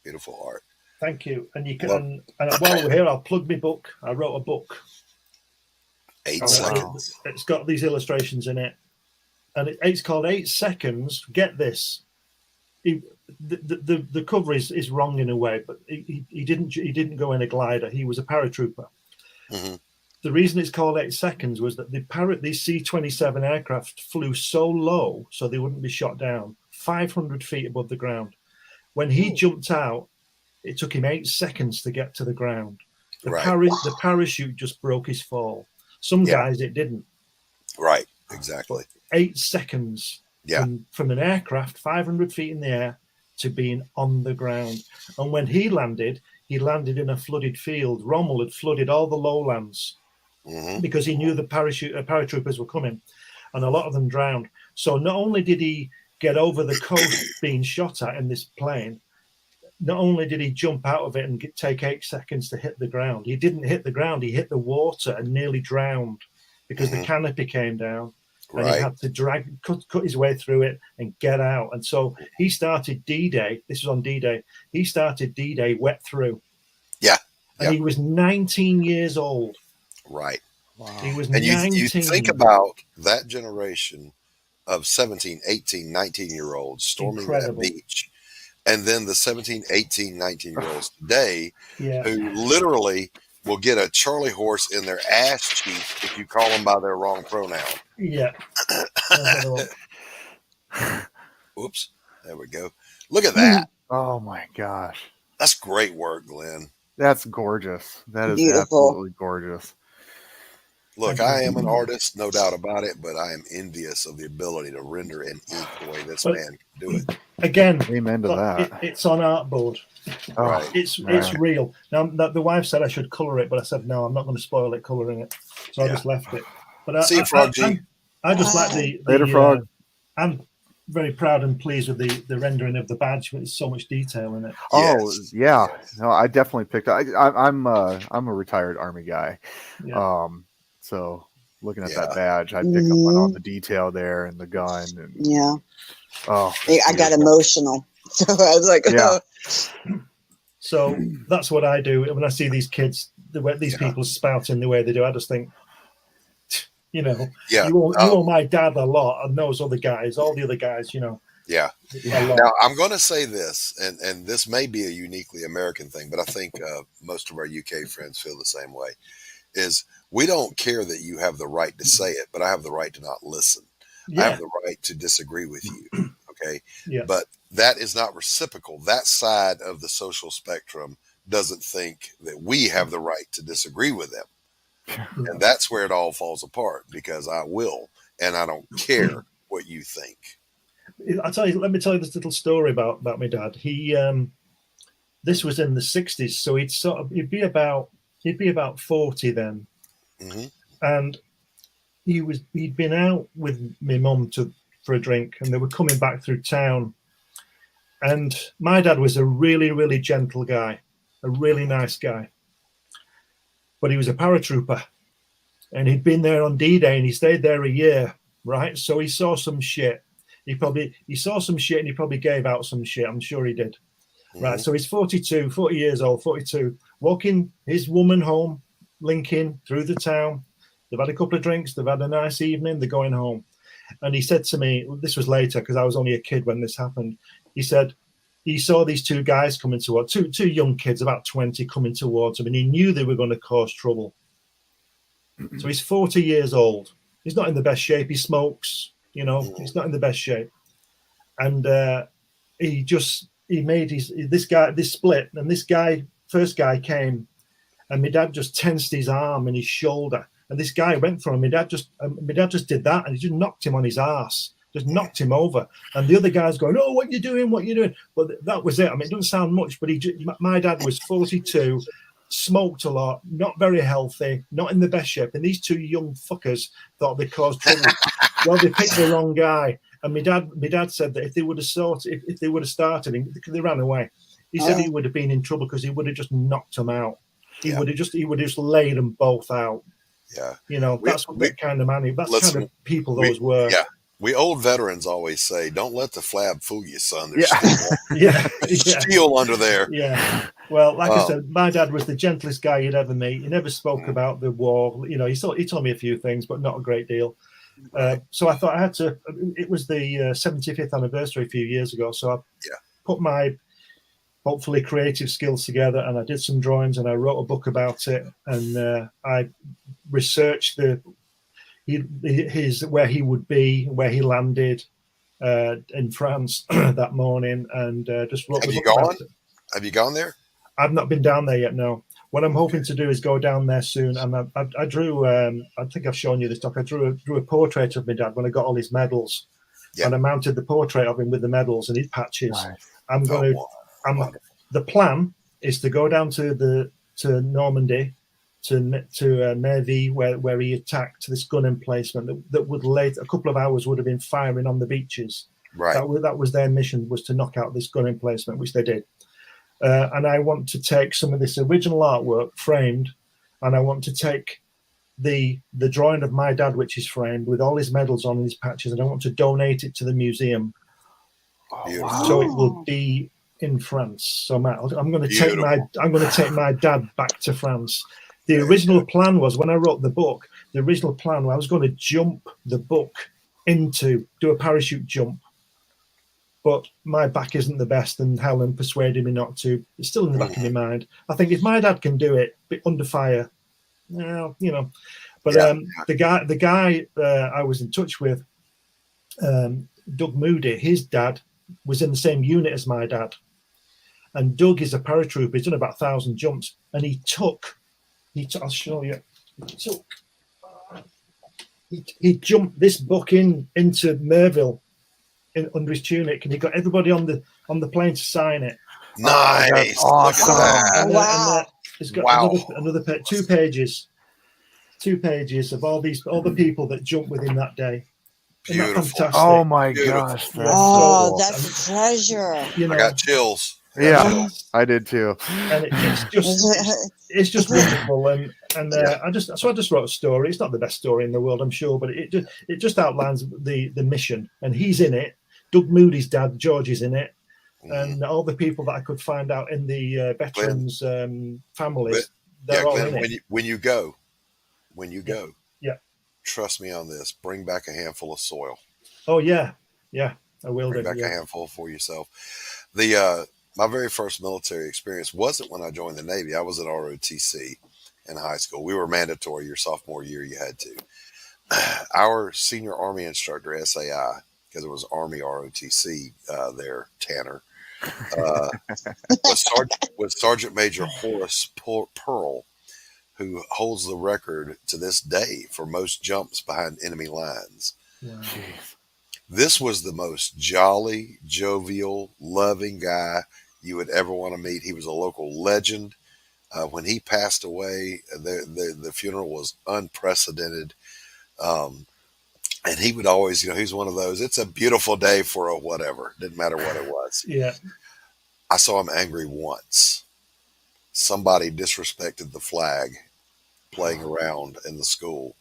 Beautiful art. Thank you. And you can, and while we're here, I'll plug my book. I wrote a book. 8 seconds. It's got these illustrations in it, and it's called 8 Seconds. Get this. The cover is wrong in a way, but he didn't go in a glider. He was a paratrooper. The reason it's called 8 Seconds was that these C-27 aircraft flew so low so they wouldn't be shot down, 500 feet above the ground. When he jumped out, it took him 8 seconds to get to the ground. The parachute just broke his fall. Some guys it didn't. Right, exactly. But 8 seconds from an aircraft 500 feet in the air to being on the ground. And when he landed in a flooded field. Rommel had flooded all the lowlands because he knew the paratroopers were coming, and a lot of them drowned. So not only did he get over the coast being shot at in this plane, not only did he jump out of it and take 8 seconds to hit the ground, he didn't hit the ground, he hit the water and nearly drowned because the canopy came down. And he had to cut his way through it and get out. And so he started D-Day. This was on D-Day. He started D-Day wet through. Yeah. And he was 19 years old. Right. Wow. He was and 19. You think about that generation of 17, 18, 19-year-olds storming that beach. And then the 17, 18, 19-year-olds today who literally will get a Charlie horse in their ass cheek if you call them by their wrong pronoun. Yeah. Oops. There we go. Look at that. Oh, my gosh. That's great work, Glenn. That's gorgeous. That is beautiful. Absolutely gorgeous. Look, I am an artist, no doubt about it, but I am envious of the ability to render and ink the way this man can do it. Again, amen to that. It's on artboard. Right. It's real. Now, the wife said I should colour it, but I said, no, I'm not going to spoil it colouring it. So I just left it. But See you, Frog G. I just like the Later, Frog. I'm very proud and pleased with the rendering of the badge. There's so much detail in it. Oh, yeah. No, I definitely picked up. I'm a retired Army guy. Yeah. So looking at that badge, I picked up on all the detail there and the gun. And, I got emotional. So I was like, oh. So that's what I do when I see these kids, these people spouting the way they do. I just think, you owe my dad a lot, and those other guys, all the other guys, Yeah. Now, I'm going to say this, and this may be a uniquely American thing, but I think most of our UK friends feel the same way, is we don't care that you have the right to say it, but I have the right to not listen. I have the right to disagree with you, okay? Yeah. But that is not reciprocal. That side of the social spectrum doesn't think that we have the right to disagree with them. And that's where it all falls apart, because I will, and I don't care what you think. Let me tell you this little story about my dad. He, this was in the 60s, so he'd be about 40 then, and he'd been out with my mum for a drink, and they were coming back through town. And my dad was a really, really gentle guy, a really nice guy, but he was a paratrooper, and he'd been there on D-Day, and he stayed there a year, right? So he saw some shit. He saw some shit, and he probably gave out some shit. I'm sure he did. Right. So he's 40 years old, 42, walking his woman home, linking through the town. They've had a couple of drinks. They've had a nice evening. They're going home. And he said to me, this was later because I was only a kid when this happened. He said he saw these two guys coming towards, two young kids, about 20, coming towards him, and he knew they were going to cause trouble. So he's 40 years old. He's not in the best shape. He smokes, he's not in the best shape. And he made this split, and first guy came, and my dad just tensed his arm and his shoulder, and this guy went for him. My dad just did that, and he just knocked him on his arse, just knocked him over. And the other guy's going, "Oh, what you doing? What you doing?" Well, that was it. I mean, it doesn't sound much, but my dad was 42, smoked a lot, not very healthy, not in the best shape. And these two young fuckers thought they caused trouble. Well, they picked the wrong guy. And my dad said that if they would have started, they ran away. He said he would have been in trouble because he would have just knocked them out. He would have just laid them both out. Yeah, that's what that kind of man. That's the kind of people those were. Yeah, we old veterans always say, "Don't let the flab fool you, son." There's steel under there. Yeah. Well, like I said, my dad was the gentlest guy you'd ever meet. He never spoke about the war. He told me a few things, but not a great deal. So I thought I had to. It was the 75th anniversary a few years ago, so I put my hopefully creative skills together, and I did some drawings, and I wrote a book about it, and I researched where he would be, where he landed in France that morning, and just wrote. Have you gone? Have you gone there? I've not been down there yet. No. What I'm hoping to do is go down there soon, and I drew. I think I've shown you this doc. I drew a portrait of my dad when I got all his medals, and I mounted the portrait of him with the medals and his patches. Nice. The plan is to go down to Normandy, to Navy, where he attacked this gun emplacement that would later, a couple of hours would have been firing on the beaches. Right. That was their mission, was to knock out this gun emplacement, which they did. And I want to take some of this original artwork framed, and I want to take the drawing of my dad, which is framed with all his medals on his patches, and I want to donate it to the museum. So it will be in France. So I'm going to take my dad back to France. The original plan was, when I wrote the book, I was going to jump the book do a parachute jump. But my back isn't the best, and Helen persuaded me not to. It's still in the back of my mind. I think if my dad can do it under fire, But the guy I was in touch with, Doug Moody, his dad was in the same unit as my dad. And Doug is a paratrooper. He's done about 1,000 jumps, and I'll show you. He jumped this book into Merville under his tunic, and he got everybody on the plane to sign it. Nice, awesome! Wow! It's got another two pages of all the people that jumped with him that day. Beautiful! Isn't that fantastic? Oh my gosh! That's a pleasure. I got chills. Yeah, I did too. And it's just wonderful. And I just wrote a story. It's not the best story in the world, I'm sure, but it just outlines the mission. And he's in it. Doug Moody's dad, George, is in it, and all the people that I could find out in the veterans' families. They're all in it. When you go, trust me on this. Bring back a handful of soil. Oh yeah, I will. Bring back a handful for yourself. My very first military experience wasn't when I joined the Navy. I was at ROTC in high school. We were mandatory. Your sophomore year, you had to. Our senior Army instructor, SAI, because it was Army ROTC there, Tanner, was Sergeant Major Horace Pearl, who holds the record to this day for most jumps behind enemy lines. Wow. This was the most jolly, jovial, loving guy you would ever want to meet. He was a local legend. When he passed away, the funeral was unprecedented. And he would always, he's one of those, it's a beautiful day for a whatever. Didn't matter what it was. Yeah. I saw him angry once. Somebody disrespected the flag playing around in the school.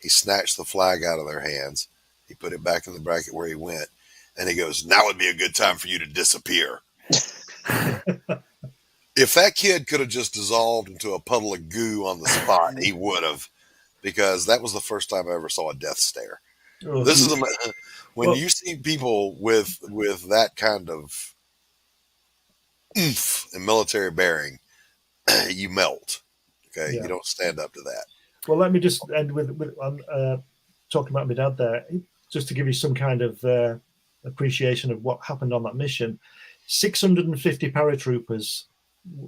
He snatched the flag out of their hands. He put it back in the bracket where he went. And he goes, "Now would be a good time for you to disappear." If that kid could have just dissolved into a puddle of goo on the spot, he would have, because that was the first time I ever saw a death stare. Oh, this is when you see people with that kind of oomph and military bearing, you melt. Okay, you don't stand up to that. Well, let me just end with talking about my dad there, just to give you some kind of appreciation of what happened on that mission. 650 paratroopers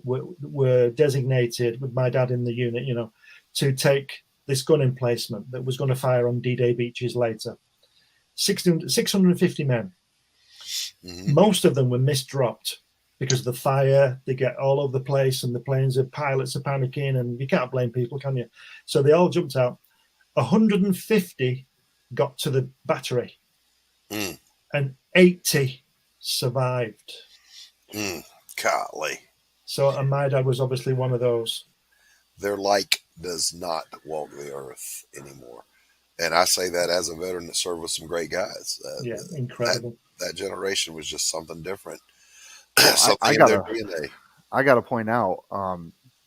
were designated with my dad in the unit, to take this gun emplacement that was going to fire on D-Day beaches later. 650 men. Mhm. Most of them were misdropped because of the fire. They get all over the place, and the pilots are panicking, and you can't blame people, can you? So they all jumped out. 150 got to the battery, and 80 survived. Golly. So, and my dad was obviously one of those. Their like does not walk the earth anymore. And I say that as a veteran that served with some great guys. Yeah, incredible. That generation was just something different. I gotta point out,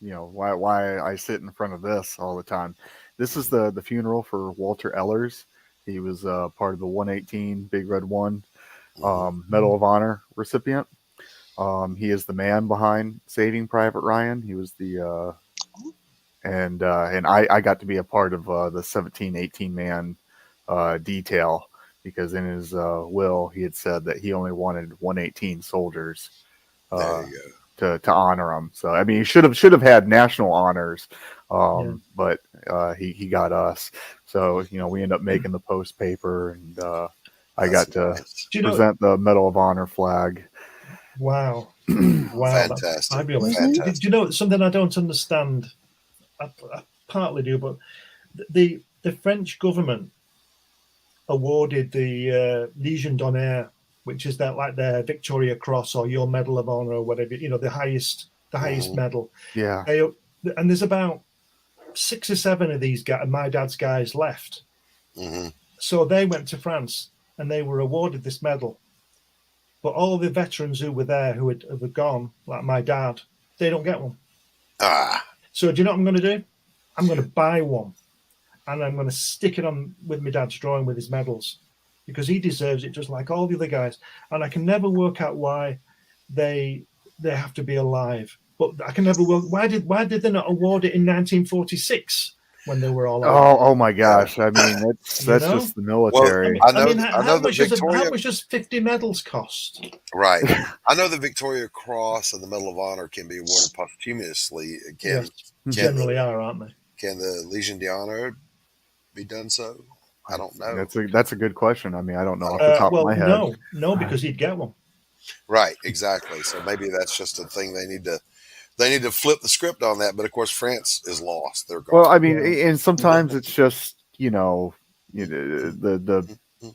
you know, why I sit in front of this all the time. This is the funeral for Walter Ehlers. He was part of the 118 Big Red One Medal of Honor recipient. He is the man behind Saving Private Ryan. He was the and I got to be a part of the 17-18 man detail, because in his will he had said that he only wanted 118 soldiers to honor him. So I mean, he should have had national honors, but he got us. So you know, we end up making the post paper, and I got to present the Medal of Honor flag. Wow. Wow. Fantastic. That's fabulous. Fantastic. Do you know something I don't understand? I partly do, but the French government awarded the Légion d'honneur, which is their Victoria Cross or your Medal of Honor or whatever, you know, the highest medal. Yeah. And there's about 6 or 7 of these guys, my dad's guys, left. Mm-hmm. So they went to France and they were awarded this medal. But all the veterans who were there who had gone, like my dad, they don't get one. So do you know what I'm going to do? I'm going to buy one, and I'm going to stick it on with my dad's drawing with his medals, because he deserves it just like all the other guys. And I can never work out why they have to be alive. But I can never work. Why did they not award it in 1946 when they were all alive? Oh my gosh! I mean, that's just the military. Well, how much does 50 medals cost? Right. I know the Victoria Cross and the Medal of Honor can be awarded posthumously. Generally are, aren't they? Can the Légion d'honneur be done so? I don't know. That's a good question. I mean, I don't know off the top of my head. No, because he'd get one. Right. Exactly. So maybe that's just a thing they need to flip the script on that. But of course, France is lost. They're gone. Well, I mean, and sometimes it's just the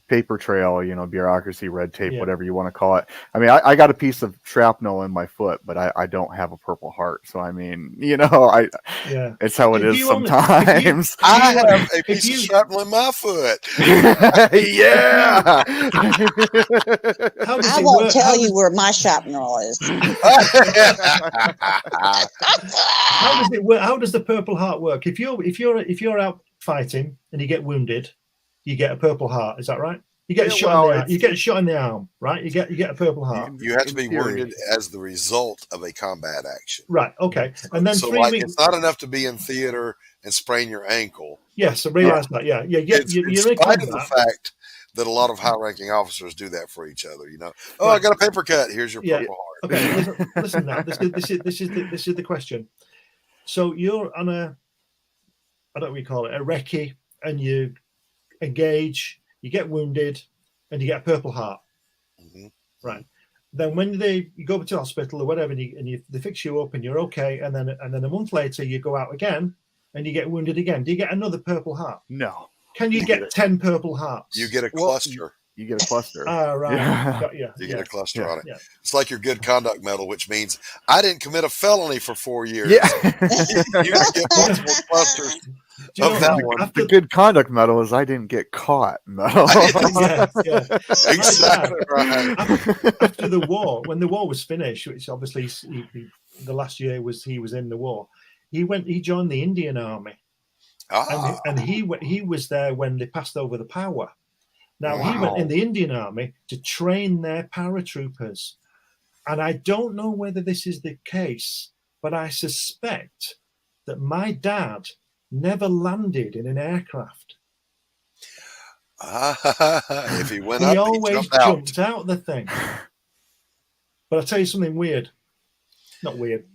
paper trail, bureaucracy, red tape, whatever you want to call it. I mean, I got a piece of shrapnel in my foot, but I don't have a Purple Heart. So I mean, it's how it is sometimes. I have a piece of shrapnel in my foot. Yeah. I won't tell you where my shrapnel is. How does it work? How does the Purple Heart work? If you're out fighting and you get wounded, you get a Purple Heart. Is that right? You get you get shot in the arm, right? You get a Purple Heart. You have to be wounded as the result of a combat action. Right. Okay. And then 3 weeks. It's not enough to be in theater and sprain your ankle. Yes, I realize that. Yeah. You're in spite of the fact that a lot of high-ranking officers do that for each other. I got a paper cut. Here's your Purple Heart. Okay. Listen now. This is the question. So you're on I don't know what you call it, a recce, and you engage, you get wounded, and you get a Purple Heart. Mm-hmm. Right. Then when you go to hospital or whatever, and they fix you up and you're okay, and then a month later you go out again and you get wounded again. Do you get another Purple Heart? No. Can you get 10 Purple Hearts? You get a cluster. You get a cluster. Right. Yeah. You get a cluster on it. Yeah. It's like your good conduct medal, which means I didn't commit a felony for 4 years. Yeah. You get multiple clusters. The good conduct medal is I didn't get caught medal. Exactly right. After the war, when the war was finished, which obviously the last year he was in the war, he joined the Indian Army. And he was there when they passed over the power. Now he went in the Indian Army to train their paratroopers. And I don't know whether this is the case, but I suspect that my dad never landed in an aircraft. If he went up, he always jumped out the thing. But I'll tell you something weird. Not weird,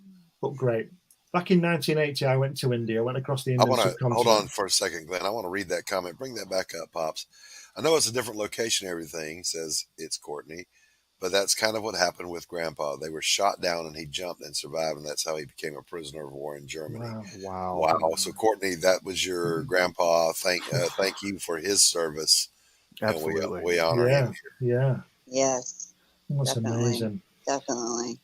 but great. Back in 1980, I went to India. I went across the Indian subcontinent. Hold on for a second, Glenn. I want to read that comment. Bring that back up, Pops. I know it's a different location, everything, says it's Courtney, but that's kind of what happened with Grandpa. They were shot down and he jumped and survived, and that's how he became a prisoner of war in Germany. Wow. So Courtney, that was your grandpa. Thank you for his service. Absolutely. And we honor him here. Yeah. Yes. That's definitely. amazing. Definitely.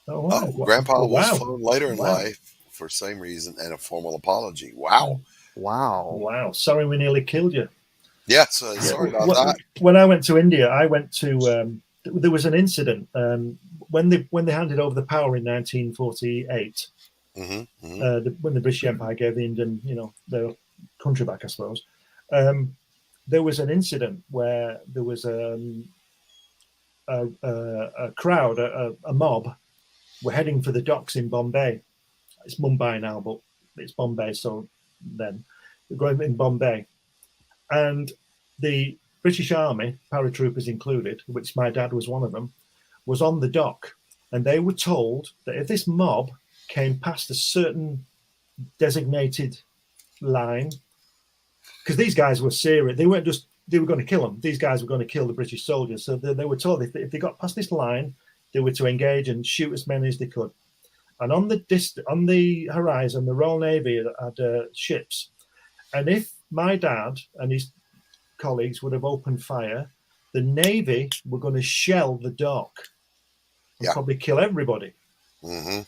Oh, wow. Grandpa was Wow. flown later in life for same reason and a formal apology. Wow. Sorry we nearly killed you. Yes, sorry about that. When I went to India, I went to there was an incident when they handed over the power in 1948. When the British Empire gave the Indian, their country back, I suppose. There was an incident where there was a crowd, a mob, were heading for the docks in Bombay. It's Mumbai now, but it's Bombay. So then they're going in Bombay, and the British Army, paratroopers included, which my dad was one of them, was on the dock, and they were told that if this mob came past a certain designated line, because these guys were serious, they were going to kill them. These guys were going to kill the British soldiers. So they were told if they got past this line, they were to engage and shoot as many as they could. And on the horizon, the Royal Navy had ships. And if my dad and his colleagues would have opened fire, the Navy were going to shell the dock and probably kill everybody. And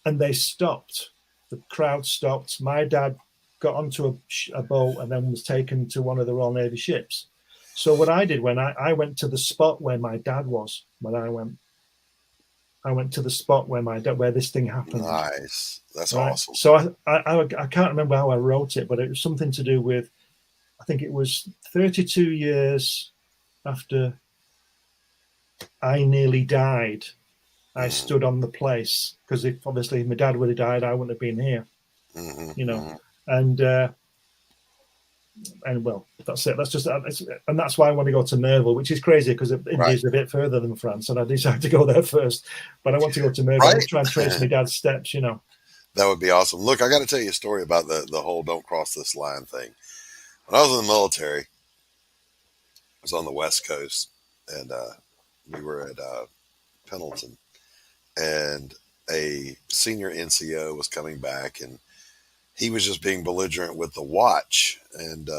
they stopped. The crowd stopped. My dad got onto a boat and then was taken to one of the Royal Navy ships. So what I did when I went to the spot where my dad was, I went to the spot where this thing happened. Nice. That's awesome. So I can't remember how I wrote it, but it was something to do with, I think it was 32 years after I nearly died. I stood on the place, because if obviously my dad would have died, I wouldn't have been here. And well, that's it. That's just, and that's why I want to go to Merville, which is crazy because India's a bit further than France, and I decided to go there first. But I want to go to Merville and try and trace my dad's steps. That would be awesome. Look, I got to tell you a story about the whole "don't cross this line" thing. When I was in the military, I was on the West Coast, and we were at Pendleton, and a senior NCO was coming back, and he was just being belligerent with the watch, and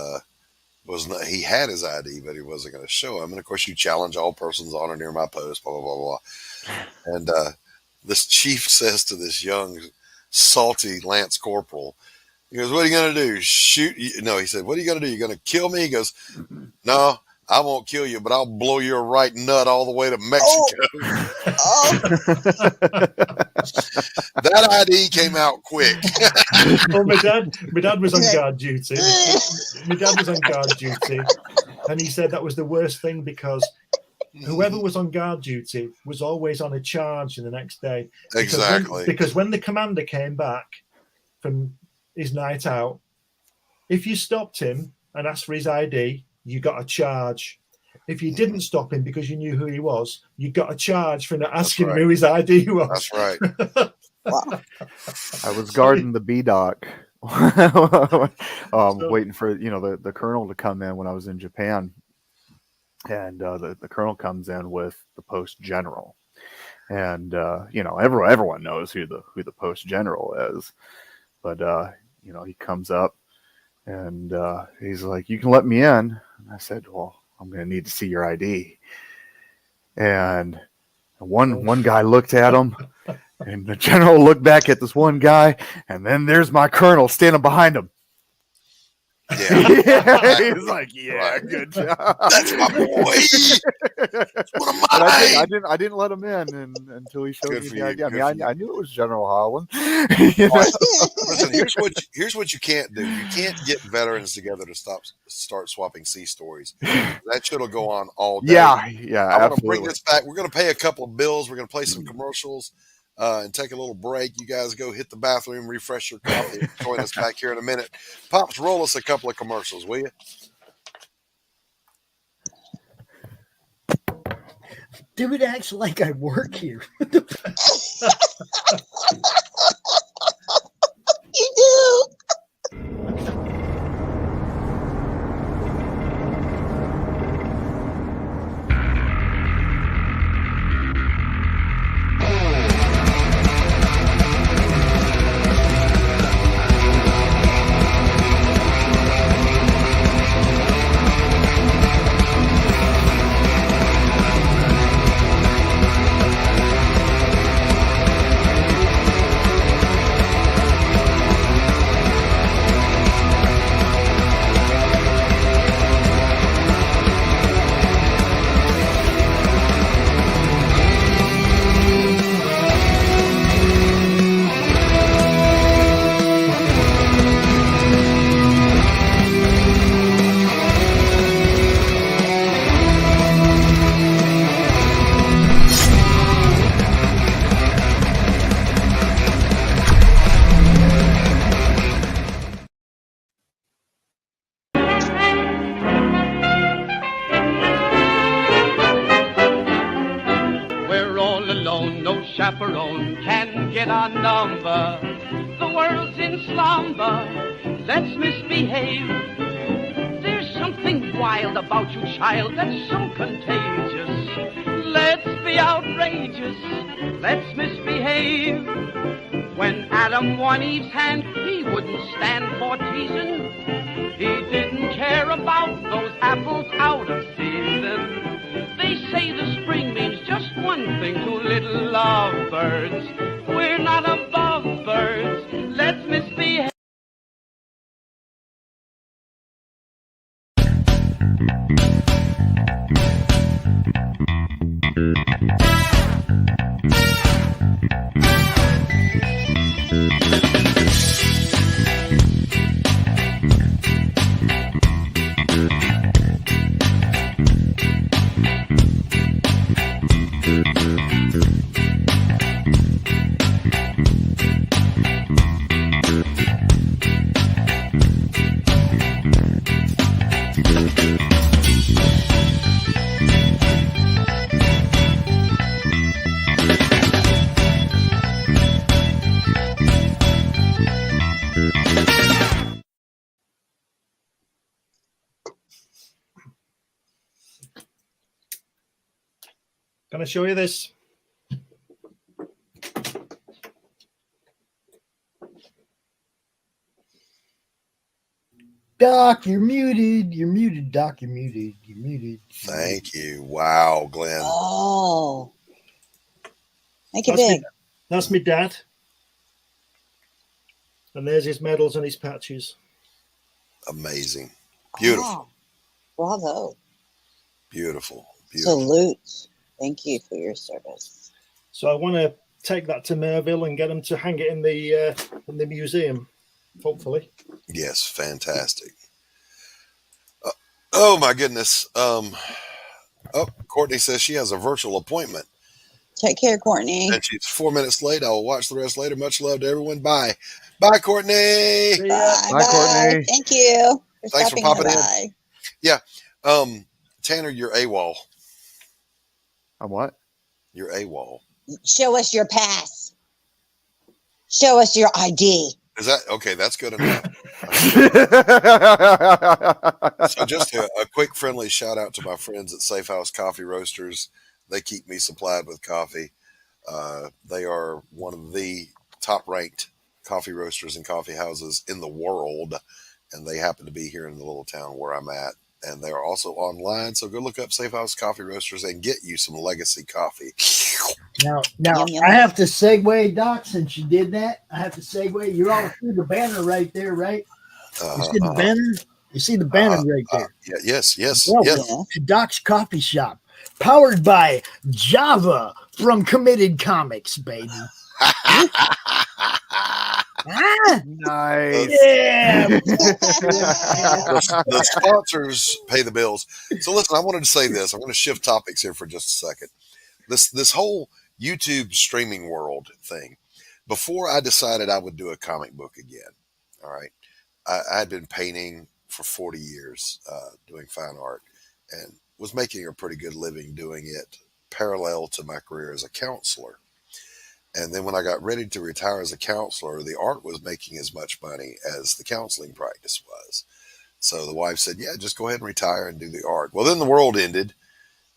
he had his ID, but he wasn't going to show him. And of course, you challenge all persons on or near my post, blah blah blah blah. And this chief says to this young, salty Lance Corporal, he goes, "What are you going to do? Shoot you?" No, he said, "What are you going to do? You're going to kill me?" He goes, "No, I won't kill you, but I'll blow your right nut all the way to Mexico." That ID came out quick. Well, my dad was on guard duty. My dad was on guard duty, and he said that was the worst thing because whoever was on guard duty was always on a charge in the next day. Because when the commander came back from his night out, if you stopped him and asked for his ID, you got a charge. If you didn't stop him because you knew who he was, you got a charge for not asking him who his ID was. That's right. I was guarding the B dock, waiting for the colonel to come in when I was in Japan, and the colonel comes in with the post general, and everyone knows who the post general is, but he comes up and he's like, "You can let me in." And I said, "Well, I'm going to need to see your ID." And one guy looked at him, and the general looked back at this one guy, and then there's my colonel standing behind him. Yeah. He's like, "Yeah, good job. That's my boy. That's one of mine." I didn't let him in until he showed me the ID. I mean, I knew it was General Holland. Listen, here's what you can't do. You can't get veterans together to start swapping sea stories. That shit'll go on all day. Yeah. I want to bring this back. We're going to pay a couple of bills. We're going to play some commercials. And take a little break. You guys go hit the bathroom, refresh your coffee. Join us back here in a minute. Pops, roll us a couple of commercials, will you? Dude acts like I work here. You do. get our number. The world's in slumber. Let's misbehave. There's something wild about you, child, that's so contagious. Let's be outrageous. Let's misbehave. When Adam won Eve's hand, he wouldn't stand for teasing. He didn't care about those apples out of season. They say the spring means just one thing to little lovebirds. We're not above birds. Let's misbehave. Can I show you this? Doc, you're muted. You're muted, Doc. You're muted. You're muted. Thank you. Wow, Glenn. Oh. Make it That's big. That's my dad. And there's his medals and his patches. Amazing. Beautiful. Wow. Bravo. Beautiful. Beautiful. Salute. Thank you for your service. So I want to take that to Merville and get them to hang it in the museum, hopefully. Yes, fantastic. Oh my goodness. Courtney says she has a virtual appointment. Take care, Courtney. And she's 4 minutes late. I will watch the rest later. Much love to everyone. Bye. Bye, Courtney. Bye, Courtney. Thank you. Thanks for popping in. Bye. Yeah. Tanner, you're AWOL. I'm what? You're AWOL. Show us your pass. Show us your ID. Is that okay? That's good enough. So just a quick friendly shout out to my friends at Safe House Coffee Roasters. They keep me supplied with coffee. They are one of the top ranked coffee roasters and coffee houses in the world. And they happen to be here in the little town where I'm at. And they are also online. So go look up Safe House Coffee Roasters and get you some legacy coffee. Now, I have to segue, Doc, since you did that. I have to segue. You're all through the banner right there, right? You see the banner? You see the banner right there? Yes. Welcome to Doc's Coffee Shop, powered by Java from Committed Comics, baby. Nice. Yeah. The sponsors pay the bills. So listen, I wanted to say this. I'm going to shift topics here for just a second. This whole YouTube streaming world thing. Before I decided I would do a comic book again, all right, I had been painting for 40 years, doing fine art, and was making a pretty good living doing it parallel to my career as a counselor. And then when I got ready to retire as a counselor, the art was making as much money as the counseling practice was. So the wife said, yeah, just go ahead and retire and do the art. Well, then the world ended,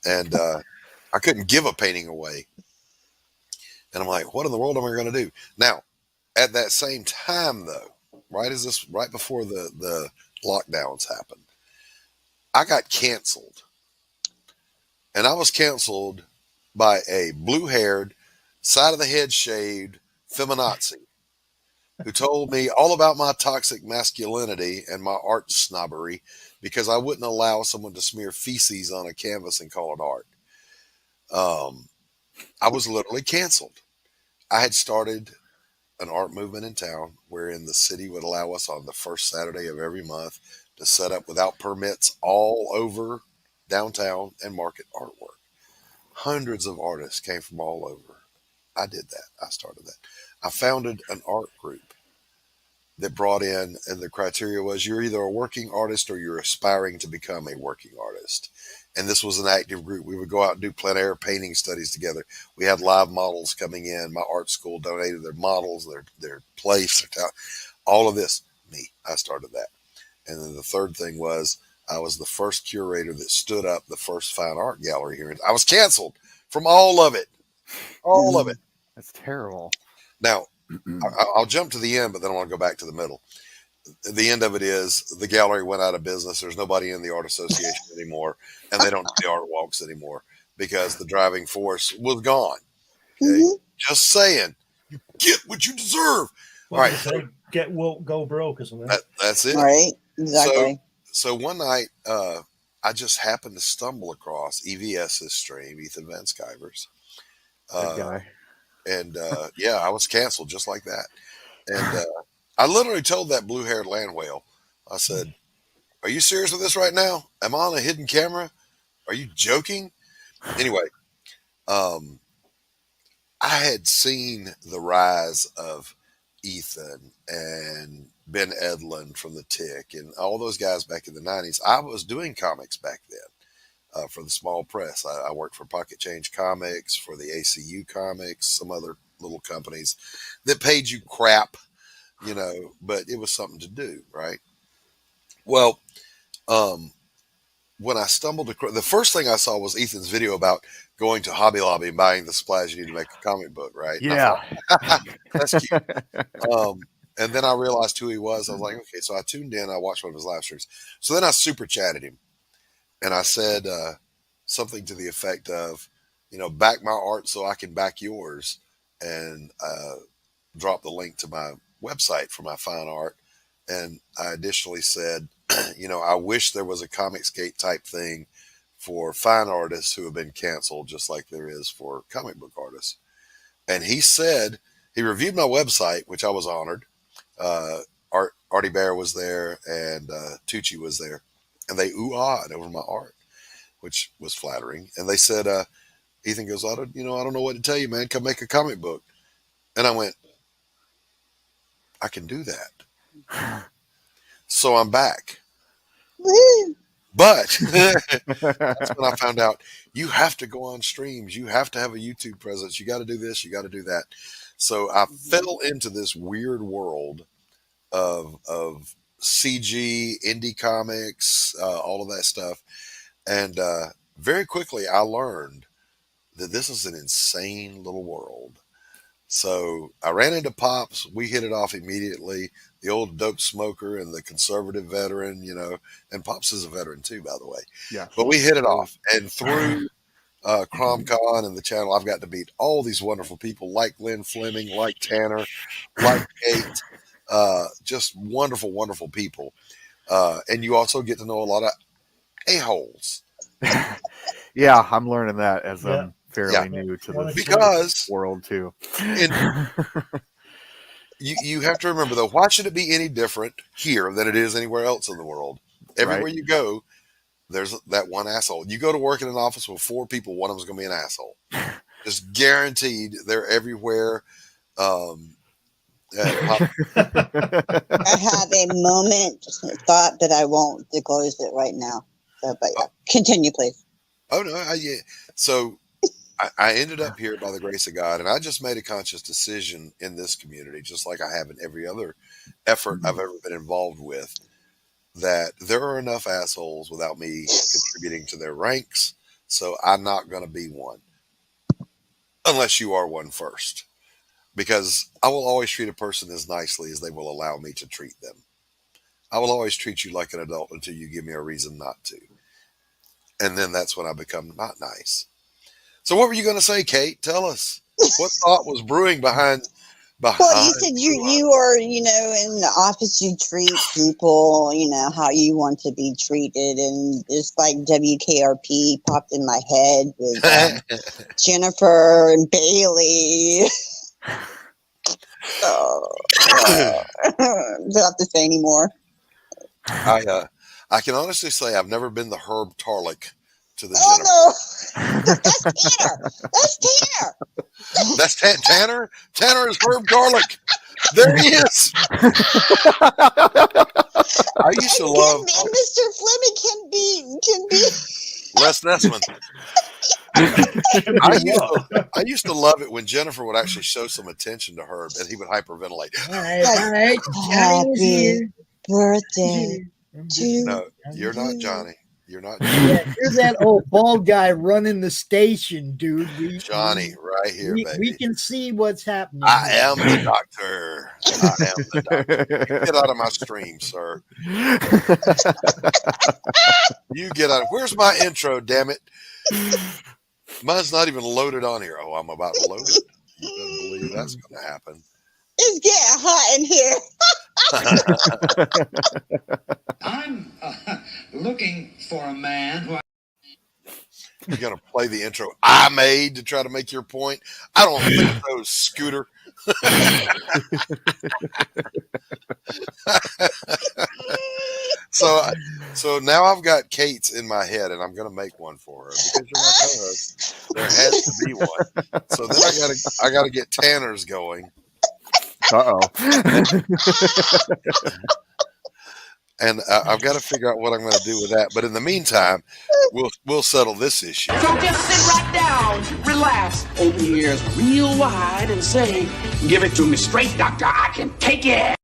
and I couldn't give a painting away. And I'm like, what in the world am I going to do? Now, at that same time, though, right before the lockdowns happened, I got canceled. And I was canceled by a blue-haired, side of the head shaved feminazi who told me all about my toxic masculinity and my art snobbery because I wouldn't allow someone to smear feces on a canvas and call it art. I was literally canceled. I had started an art movement in town wherein the city would allow us on the first Saturday of every month to set up without permits all over downtown and market artwork. Hundreds of artists came from all over. I did that. I started that. I founded an art group that brought in, and the criteria was you're either a working artist or you're aspiring to become a working artist. And this was an active group. We would go out and do plein air painting studies together. We had live models coming in. My art school donated their models, their place, their talent, all of this. Me, I started that. And then the third thing was I was the first curator that stood up the first fine art gallery here. I was canceled from all of it. All of it. That's terrible. Now, I'll jump to the end, but then I want to go back to the middle. The end of it is the gallery went out of business. There's nobody in the art association anymore, and they don't do the art walks anymore because the driving force was gone. Okay? Just saying, you get what you deserve. Well, all right, so get woke, go broke or something. That's it. Right, exactly. So one night, I just happened to stumble across EVS's stream, Ethan Van Skyver's. Good guy. And yeah, I was canceled just like that. And I literally told that blue-haired land whale, I said, "Are you serious with this right now? Am I on a hidden camera? Are you joking?" Anyway, I had seen the rise of Ethan and Ben Edlund from the Tick and all those guys back in the 90s. I was doing comics back then for the small press. I worked for Pocket Change Comics, for the ACU Comics, some other little companies that paid you crap, you know, but it was something to do, right? Well, when I stumbled across, the first thing I saw was Ethan's video about going to Hobby Lobby and buying the supplies you need to make a comic book, right? Yeah. Thought, that's cute. And then I realized who he was. I was like, okay, so I tuned in. I watched one of his live streams. So then I super chatted him. And I said something to the effect of, you know, back my art so I can back yours. And drop the link to my website for my fine art. And I additionally said, you know, I wish there was a Comicsgate type thing for fine artists who have been canceled, just like there is for comic book artists. And he said, he reviewed my website, which I was honored. Artie Bear was there and Tucci was there. And they ooh-ahhed over my art, which was flattering. And they said, Ethan goes, I don't know what to tell you, man. Come make a comic book. And I went, I can do that. So I'm back. But that's when I found out you have to go on streams. You have to have a YouTube presence. You got to do this. You got to do that. So I fell into this weird world of CG, indie comics, all of that stuff. And very quickly I learned that this is an insane little world. So I ran into Pops. We hit it off immediately. The old dope smoker and the conservative veteran, you know, and Pops is a veteran too, by the way. Yeah. But we hit it off. And through CromCon and the channel, I've got to meet all these wonderful people like Lynn Fleming, like Tanner, like Kate, just wonderful, wonderful people. And you also get to know a lot of a-holes. Yeah, I'm learning that as I'm fairly new to this world too. You have to remember though, why should it be any different here than it is anywhere else in the world? Everywhere you go, there's that one asshole. You go to work in an office with 4 people, one of them's going to be an asshole. Just guaranteed. They're everywhere. I have a thought that I won't disclose it right now. So, but continue, please. Oh no, so I ended up here by the grace of God, and I just made a conscious decision in this community, just like I have in every other effort I've ever been involved with, that there are enough assholes without me contributing to their ranks. So I'm not going to be one unless you are one first, because I will always treat a person as nicely as they will allow me to treat them. I will always treat you like an adult until you give me a reason not to. And then that's when I become not nice. So what were you going to say, Kate? Tell us. What thought was brewing behind? Well, you said you are, you know, in the office you treat people, you know, how you want to be treated. And just like WKRP popped in my head with Jennifer and Bailey. Don't have to say anymore. I can honestly say I've never been the Herb Tarlick to the Jennifer. No. That's Tanner. That's Tanner. That's Tanner? Tanner is Herb Tarlick. There he is. I used to love. And Mr. Fleming can be. Les Nessman. I used to love it when Jennifer would actually show some attention to Herb, and he would hyperventilate. All right. Happy birthday to No, you're not Johnny. You're not Johnny. Yeah, here's that old bald guy running the station, dude. Johnny, right here, baby. We can see what's happening. I am the doctor. I am the doctor. You get out of my stream, sir. You get out. Where's my intro, damn it? Mine's not even loaded on here. Oh, I'm about to load it. You better believe that's going to happen. It's getting hot in here. I'm looking for a man who. You're going to play the intro I made to try to make your point? I don't think so, Scooter. So now I've got Kate's in my head, and I'm going to make one for her because you're my co-host. There has to be one. So then I got to get Tanner's going. And I've got to figure out what I'm going to do with that. But in the meantime, we'll settle this issue. So just sit right down, relax, open your ears real wide, and say, "Give it to me straight, doctor. I can take it."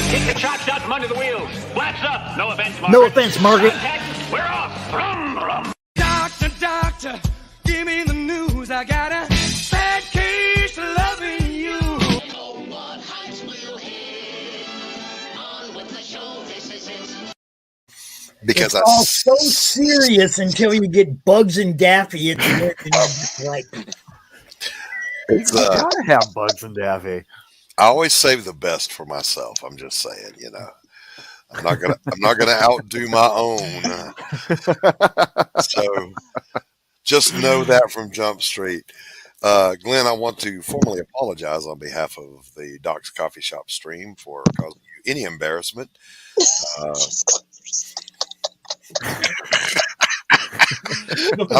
Kick the chops out from under the wheels. Flaps up. No offense, Margaret. No offense, Margaret. We're off. Rum, rum. Doctor, doctor, give me the news. I got a bad case of loving you. Because it's all so serious until you get Bugs and Daffy at the end, and you're just like, you gotta have Bugs and Daffy. I always save the best for myself. I'm just saying, I'm not gonna outdo my own. So just know that from Jump Street. Glenn, I want to formally apologize on behalf of the Doc's Coffee Shop stream for causing you any embarrassment. I'm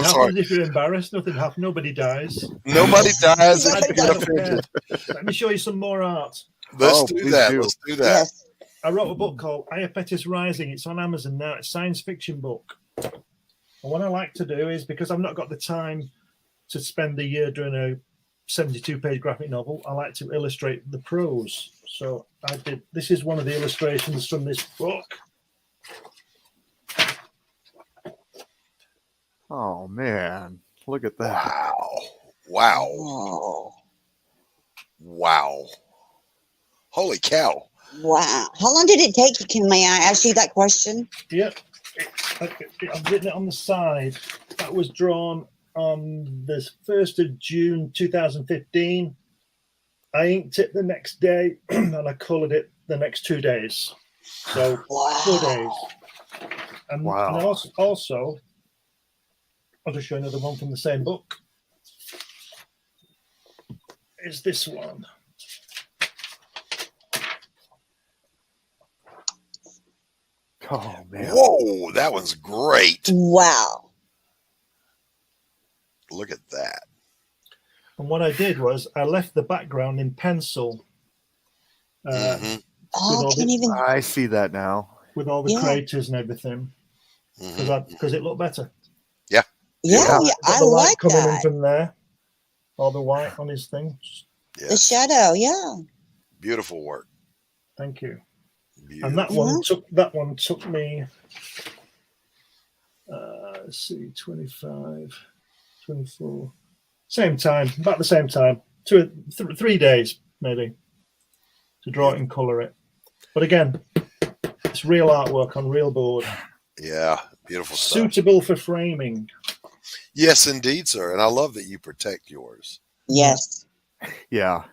sorry. If you're embarrassed, nothing happens. Nobody dies. Nobody dies. Let me show you some more art. Let's do that. Let's do that. Yes. I wrote a book called Iapetus Rising. It's on Amazon now. It's a science fiction book. And what I like to do is, because I've not got the time to spend a year doing a 72-page graphic novel, I like to illustrate the prose. So this is one of the illustrations from this book. Oh man, look at that. Wow. Holy cow. Wow. How long did it take you? May I ask you that question? Yeah. I've written it on the side. That was drawn on the 1st of June 2015. I inked it the next day and I coloured it the next 2 days. So 4 days. And also, I'll just show you another one from the same book. Is this one. Oh man! Whoa, that one's great. Wow! Look at that. And what I did was I left the background in pencil. I see that now. With all the craters and everything, because it looked better. Yeah, I like coming that. in from there, all the white on his thing. The shadow, yeah. Beautiful work. Thank you. Beautiful. And that one took me. Let's see, 25, 24, about the same time, 3 days maybe, to draw it and color it. But again, it's real artwork on real board. Yeah, beautiful stuff. Suitable for framing. Yes, indeed, sir. And I love that you protect yours. Yes. Yeah.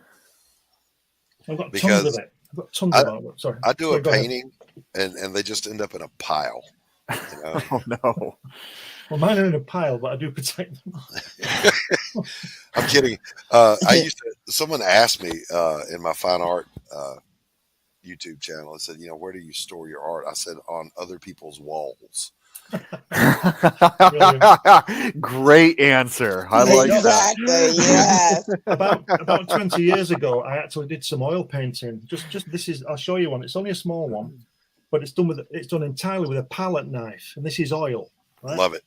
I've got tons of it. I've got tons of artwork. Sorry. I do a painting, and they just end up in a pile. Oh no. Well, mine are in a pile, but I do protect them. I'm kidding. Someone asked me in my fine art YouTube channel, I said, where do you store your art? I said, on other people's walls. Great answer. I like that. Yes. About 20 years ago, I actually did some oil painting. Just this is. I'll show you one. It's only a small one, but it's done entirely with a palette knife, and this is oil. Right? Love it.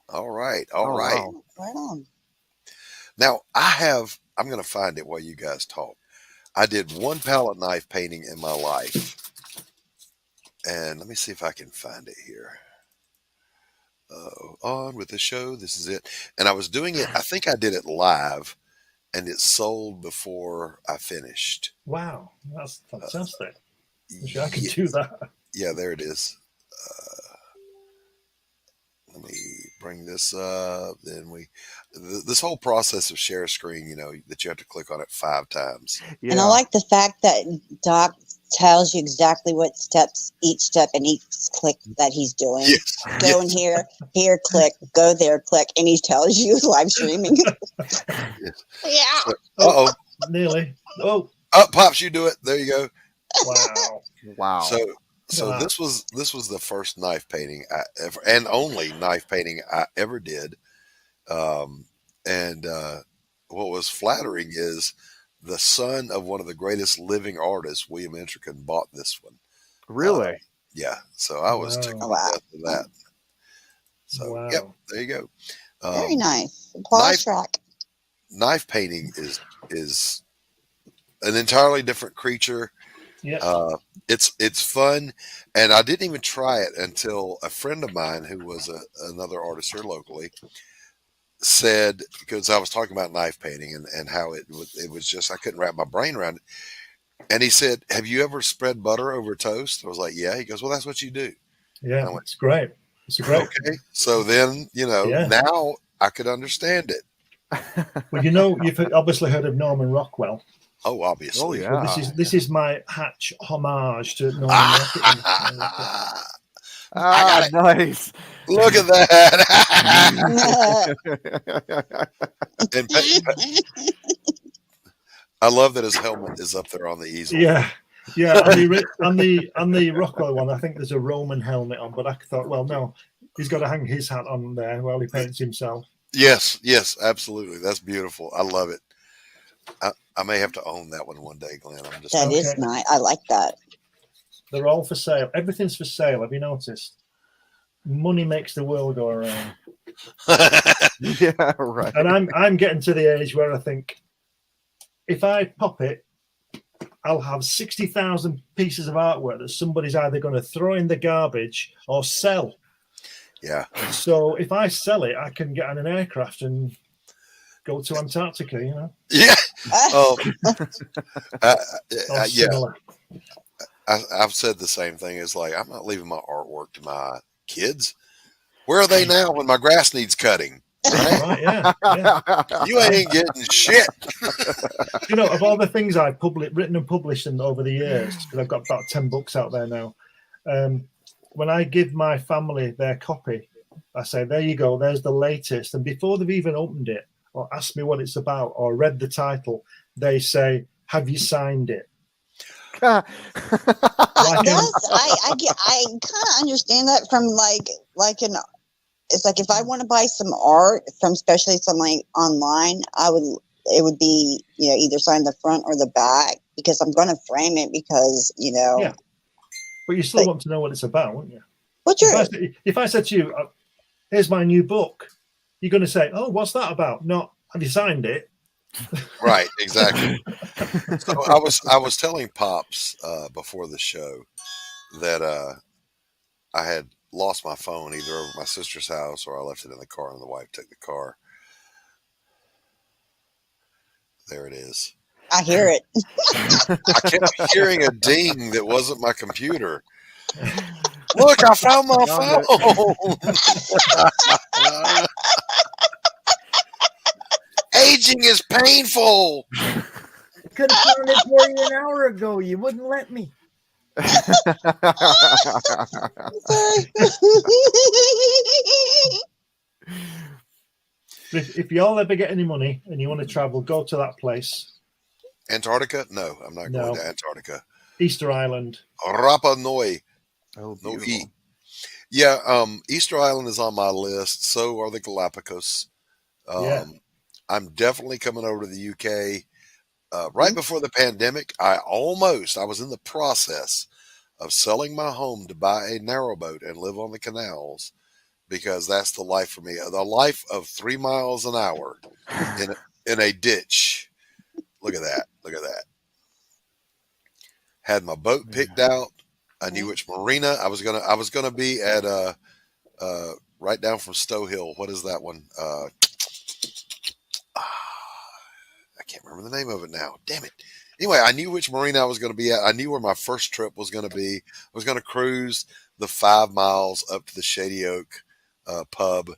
All right. Wow. Right on. Now I'm going to find it while you guys talk. I did one palette knife painting in my life. And let me see if I can find it here. On with the show. This is it. And I was doing it. I think I did it live, and it sold before I finished. Wow. That's fantastic. Wish I could do that. Yeah, there it is. Let me bring this up. Then this whole process of share screen, that you have to click on it 5 times. Yeah. And I like the fact that Doc tells you exactly what each step and each click that he's doing. Yes. Go in here, click, go there, click, and he tells you live streaming. Yes. Yeah. Nearly. Pops, you do it. There you go. Wow. So this was the first knife painting I ever, and only knife painting I ever did. And what was flattering is the son of one of the greatest living artists, William Intrican, bought this one. Really? Yeah. So I was tickled to death of that. So yep, there you go. Very nice. Applause track. Knife painting is an entirely different creature. Yeah. It's fun, and I didn't even try it until a friend of mine who was another artist here locally said, because I was talking about knife painting and how it was just, I couldn't wrap my brain around it. And he said, "Have you ever spread butter over toast?" I was like, "Yeah." He goes, "Well, that's what you do." Yeah, it's great. It's a great. Okay. So then, now I could understand it. Well, you've obviously heard of Norman Rockwell. Oh, obviously. Oh, yeah. Well, this is my hatch homage to Norman Rockwell. I got it. Nice. Look at that. And I love that his helmet is up there on the easel. Yeah. On the Rockwell one, I think there's a Roman helmet on, but I thought, well, no, he's got to hang his hat on there while he paints himself. Yes, absolutely. That's beautiful. I love it. I may have to own that one day, Glenn. That is nice. I like that. They're all for sale. Everything's for sale. Have you noticed? Money makes the world go around. Yeah, right. And I'm getting to the age where I think, if I pop it, I'll have 60,000 pieces of artwork that somebody's either going to throw in the garbage or sell. Yeah. So if I sell it, I can get on an aircraft and go to Antarctica, Yeah. Yeah. I've said the same thing. It's like, I'm not leaving my artwork to my kids. Where are they now when my grass needs cutting? Right? Yeah. You ain't getting shit. Of all the things I've written and published over the years, because I've got about 10 books out there now, when I give my family their copy, I say, there you go, there's the latest. And before they've even opened it or asked me what it's about or read the title, they say, have you signed it? I kind of understand that from it's like if I want to buy some art from, especially something like online, it would be either sign the front or the back, because I'm going to frame it because Yeah, but you still want to know what it's about, wouldn't you? If I said to you, here's my new book, you're going to say, oh, what's that about? Not, have you signed it? Right, exactly. So I was telling Pops before the show that I had lost my phone either over at my sister's house or I left it in the car and the wife took the car. There it is. I hear it. I kept hearing a ding that wasn't my computer. Look, I found my phone. Aging is painful. I could have found it for you an hour ago. You wouldn't let me. If y'all ever get any money and you want to travel, go to that place. Antarctica? No, I'm not going to Antarctica. Easter Island. Rapa Nui. Oh, Nui. Yeah, Easter Island is on my list. So are the Galapagos. Yeah. I'm definitely coming over to the UK. Right before the pandemic, I was in the process of selling my home to buy a narrowboat and live on the canals because that's the life for me. The life of 3 miles an hour in a ditch. Look at that. Look at that. Had my boat picked out. I knew which marina I was gonna be at. Right down from Stowe Hill. What is that one? I can't remember the name of it now. Damn it. Anyway, I knew which marina I was going to be at. I knew where my first trip was going to be. I was going to cruise the 5 miles up to the Shady Oak pub,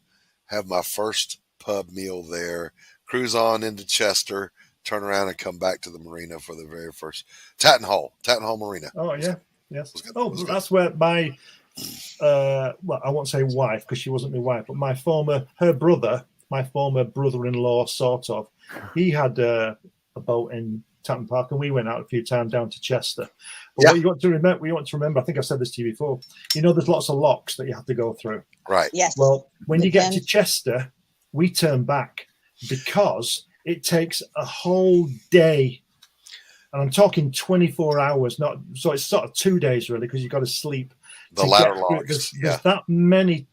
have my first pub meal there, cruise on into Chester, turn around and come back to the marina for the very first Tatton Hall Marina. Oh, yeah. Yes. That's where my, well, I won't say wife because she wasn't my wife, but my former brother-in-law, sort of, he had a boat in Tatton Park, and we went out a few times down to Chester. But what you want to remember, I think I've said this to you before, there's lots of locks that you have to go through. Right. Yes. Well, when you get to Chester, we turn back because it takes a whole day. And I'm talking 24 hours, so it's sort of 2 days really, because you've got to sleep. The ladder locks. There's that many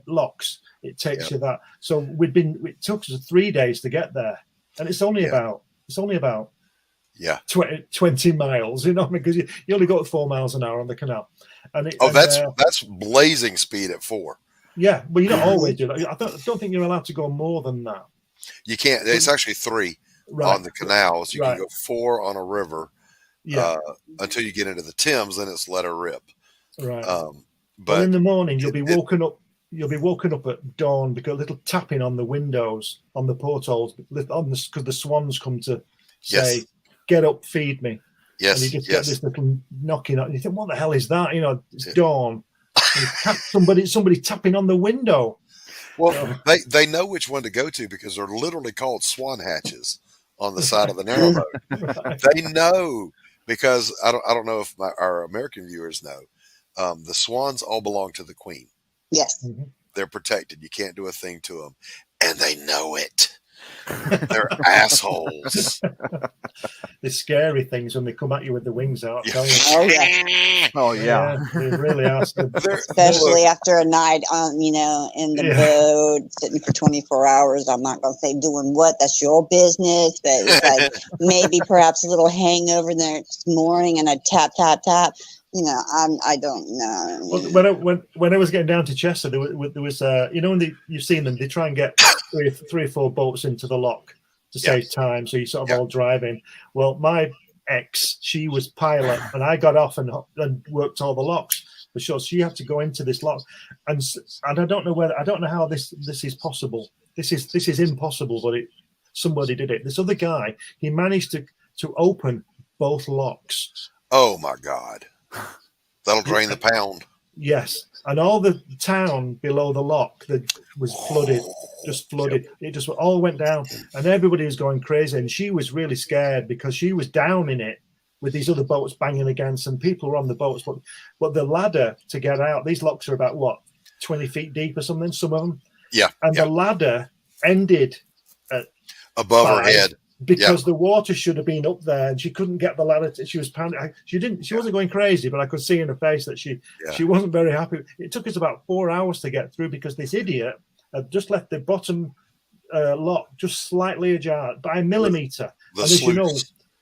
locks. It takes you that. So it took us 3 days to get there, and it's only about 20 miles, because you only got 4 miles an hour on the canal. And that's blazing speed at 4. Yeah, but you don't always do that. I don't think you're allowed to go more than that. You can't. It's actually 3 on the canals. You can go 4 on a river until you get into the Thames, then it's let her rip. Right. But in the morning, you'll be woken up. You'll be woken up at dawn because a little tapping on the windows, on the portholes, because the swans come to say, "Get up, feed me." Yes. And you just get this little knocking on. And you think, "What the hell is that?" It's dawn. Somebody tapping on the window. Well, they know which one to go to because they're literally called swan hatches on the side of the narrowboat. Right. They know because I don't know if our American viewers know. The swans all belong to the Queen. Yes. They're protected. You can't do a thing to them. And they know it. They're assholes. The scary things when they come at you with the wings out. Oh, yeah. Oh, yeah. They really are. Especially after a night on, in the boat, sitting for 24 hours. I'm not going to say doing what. That's your business. But it's like maybe perhaps a little hangover the next morning and a tap, tap, tap. I don't know. Well, when I was getting down to Chester, there was when you've seen them, they try and get three or four boats into the lock to save time, so you sort of all drive in. Well, my ex, she was pilot, and I got off and worked all the locks. For sure, so you have to go into this lock, and I don't know how this is possible. This is impossible, but somebody did it. This other guy, he managed to open both locks. Oh my God. That'll drain the pound. Yes. And all the town below the lock that was flooded, just flooded. It just all went down. And everybody was going crazy. And she was really scared because she was down in it with these other boats banging against, and people were on the boats. But the ladder to get out, these locks are about, 20 feet deep or something, some of them? Yeah. And the ladder ended at above her head. Because the water should have been up there, and she couldn't get the ladder. She was panicking. She wasn't going crazy, but I could see in her face that she wasn't very happy. It took us about 4 hours to get through because this idiot had just left the bottom lock just slightly ajar by a millimeter. And as you know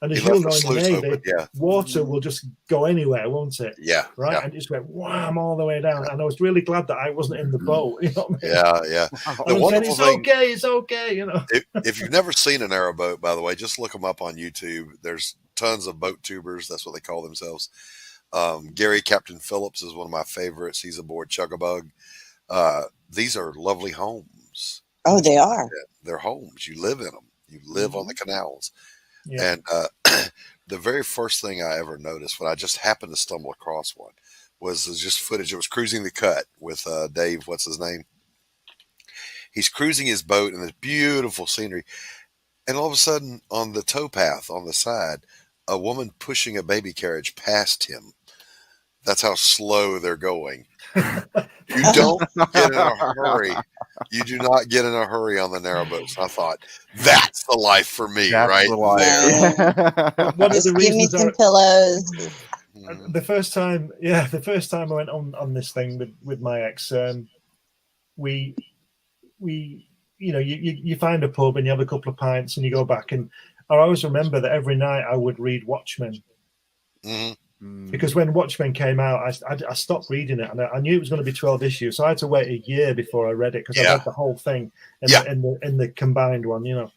in the Navy, water will just go anywhere, won't it? Yeah. Right. Yeah. And it just went wham all the way down. And I was really glad that I wasn't in the boat. You know what I mean? Yeah. The wonderful thing, it's okay. If you've never seen an aeroboat, by the way, just look them up on YouTube. There's tons of boat tubers. That's what they call themselves. Gary Captain Phillips is one of my favorites. He's aboard Chugabug. These are lovely homes. Oh, they are. They're homes. You live in them. You live on the canals. Yeah. And the very first thing I ever noticed when I just happened to stumble across one was just footage. It was Cruising the Cut with Dave. What's his name? He's cruising his boat in this beautiful scenery. And all of a sudden, on the towpath on the side, a woman pushing a baby carriage past him. That's how slow they're going. You don't get in a hurry. You do not get in a hurry on the narrow boats. I thought, that's the life for me, That's right the life. there. One of Just the give me reasons some pillows. the first time I went on this thing with my ex, we you find a pub and you have a couple of pints and you go back, and I always remember that every night I would read Watchmen. Mm-hmm. Because when Watchmen came out, I stopped reading it, and I knew it was going to be 12 issues, so I had to wait a year before I read it, because I read the whole thing in the combined one, and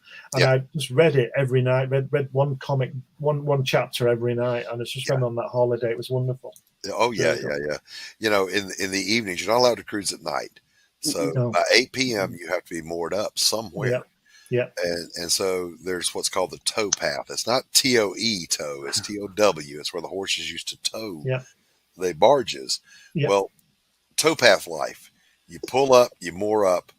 I just read it every night, read one comic, one chapter every night, and it's just went on that holiday. It was wonderful. Oh yeah. In the evenings, you're not allowed to cruise at night, so by 8 p.m. you have to be moored up somewhere. Yeah. And so there's what's called the tow path. It's not TOE tow, it's TOW. It's where the horses used to tow the barges. Yeah. Well, tow path life. You pull up, you moor up,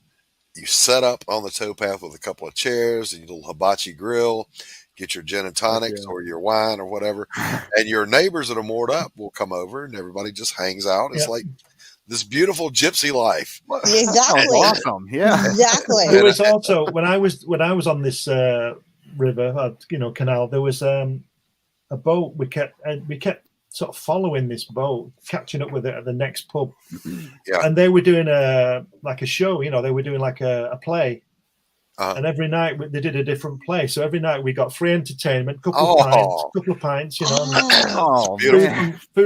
you set up on the tow path with a couple of chairs and your little hibachi grill, get your gin and tonics or your wine or whatever. And your neighbors that are moored up will come over and everybody just hangs out. It's like this beautiful gypsy life. Exactly. Awesome. Yeah. Exactly. There was also when I was on this river, canal. There was a boat. We kept sort of following this boat, catching up with it at the next pub. Yeah. And they were doing a show. They were doing like a play. And every night they did a different play. So every night we got free entertainment, couple of pints, food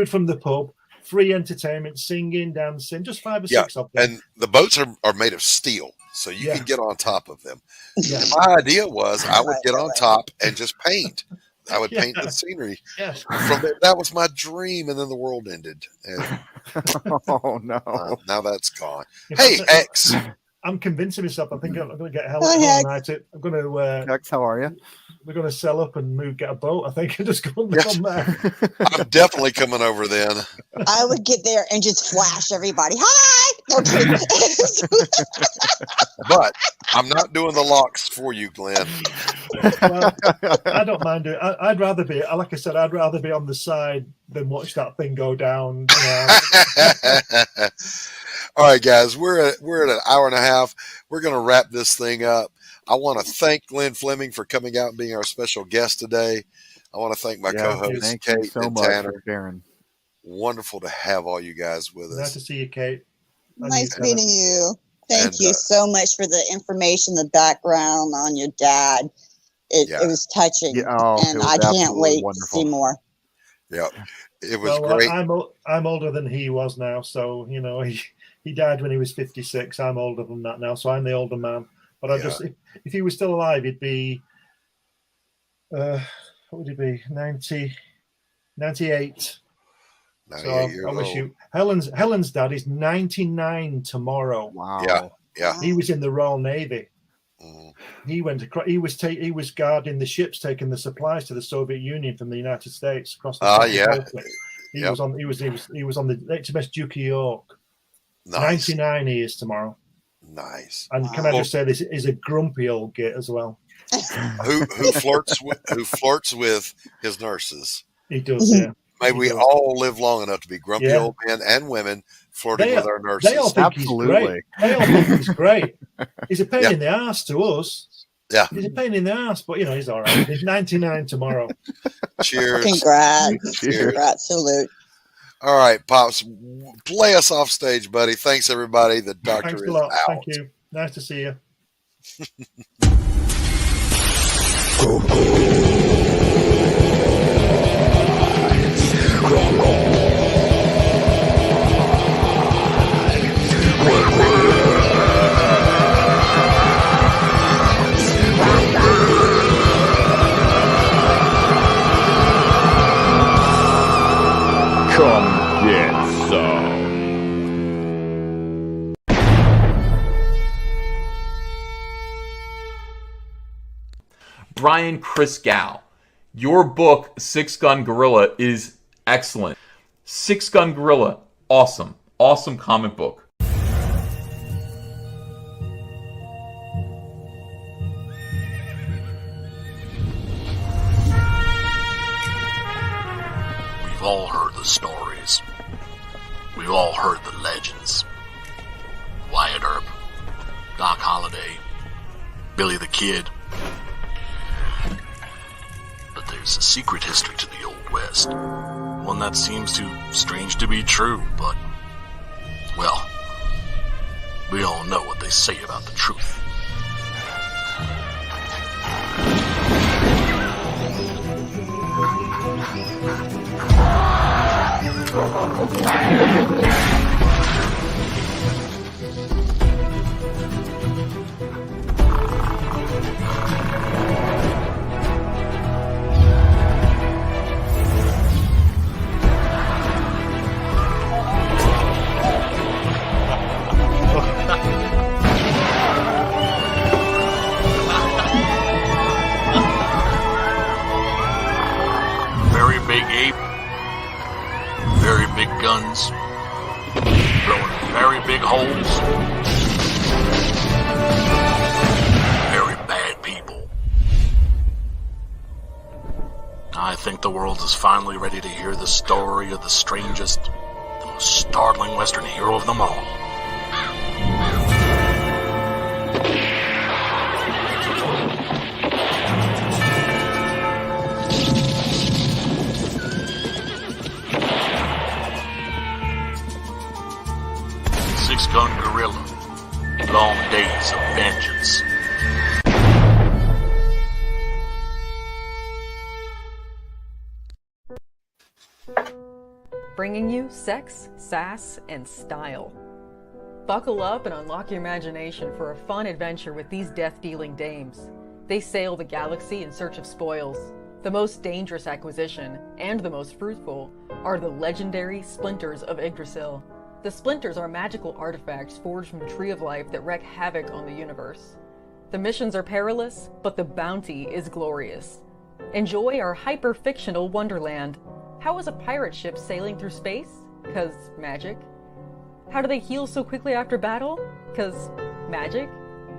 from the pub. Free entertainment, singing, dancing, just 5 or 6 of them. And the boats are made of steel, so you can get on top of them. My idea was I would get on top and just paint. I would paint the scenery. Yes. That was my dream, and then the world ended. And oh, no. Now that's gone. Hey, X. I'm convincing myself. I think I'm going to get hell united. I'm going to. X, how are you? We're going to sell up and get a boat. I think and just go on there. I'm definitely coming over then. I would get there and just flash everybody. Hi. Okay. But I'm not doing the locks for you, Glenn. Well, I don't mind it. I'd rather be, like I said, I'd rather be on the side than watch that thing go down. All right, guys, we're at an hour and a half. We're going to wrap this thing up. I want to thank Glenn Fleming for coming out and being our special guest today. I want to thank my co-hosts, Kate and Tanner. Darren. Wonderful to have all you guys with us. Nice to see you, Kate. Nice meeting you. Thank you so much for the information, the background on your dad. It was touching, and I can't wait to see more. Yeah, it was great. I'm older than he was now, so he died when he was 56. I'm older than that now, so I'm the older man. But if he was still alive, he'd be what would he be? 98. 98 so I wish you. Helen's dad is 99 tomorrow. Wow. Yeah. He was in the Royal Navy. He went across. He was guarding the ships taking the supplies to the Soviet Union from the United States across the Atlantic. He was on the HMS Duke of York. Nice. 99 he is tomorrow. Nice. And can I just say this is a grumpy old git as well. who flirts with his nurses. He does, yeah. May we all live long enough to be grumpy old men and women flirting with our nurses. They all think he's great. They all think he's great. He's a pain in the ass to us. Yeah. He's a pain in the ass, but he's all right. He's 99 tomorrow. Cheers. Congrats. Congrats. Salute. All right, Pops, play us off stage, buddy. Thanks, everybody. The doctor Thanks is a lot. out. Thank you. Nice to see you. Come get some. Brian Christgau, your book, Six Gun Gorilla, is excellent. Six Gun Gorilla, awesome. Awesome comic book. We've all heard the stories. You've all heard the legends. Wyatt Earp, Doc Holliday, Billy the Kid. But there's a secret history to the Old West. One that seems too strange to be true, but, well, we all know what they say about the truth. Very big ape, very big guns, blowing very big holes, very bad people. I think the world is finally ready to hear the story of the strangest, the most startling Western hero of them all. Six-gun gorilla, long days of vengeance. Bringing you sex, sass, and style. Buckle up and unlock your imagination for a fun adventure with these death-dealing dames. They sail the galaxy in search of spoils. The most dangerous acquisition, and the most fruitful, are the legendary Splinters of Yggdrasil. The Splinters are magical artifacts forged from the Tree of Life that wreak havoc on the universe. The missions are perilous, but the bounty is glorious. Enjoy our hyper-fictional wonderland. How is a pirate ship sailing through space? 'Cause magic. How do they heal so quickly after battle? 'Cause magic.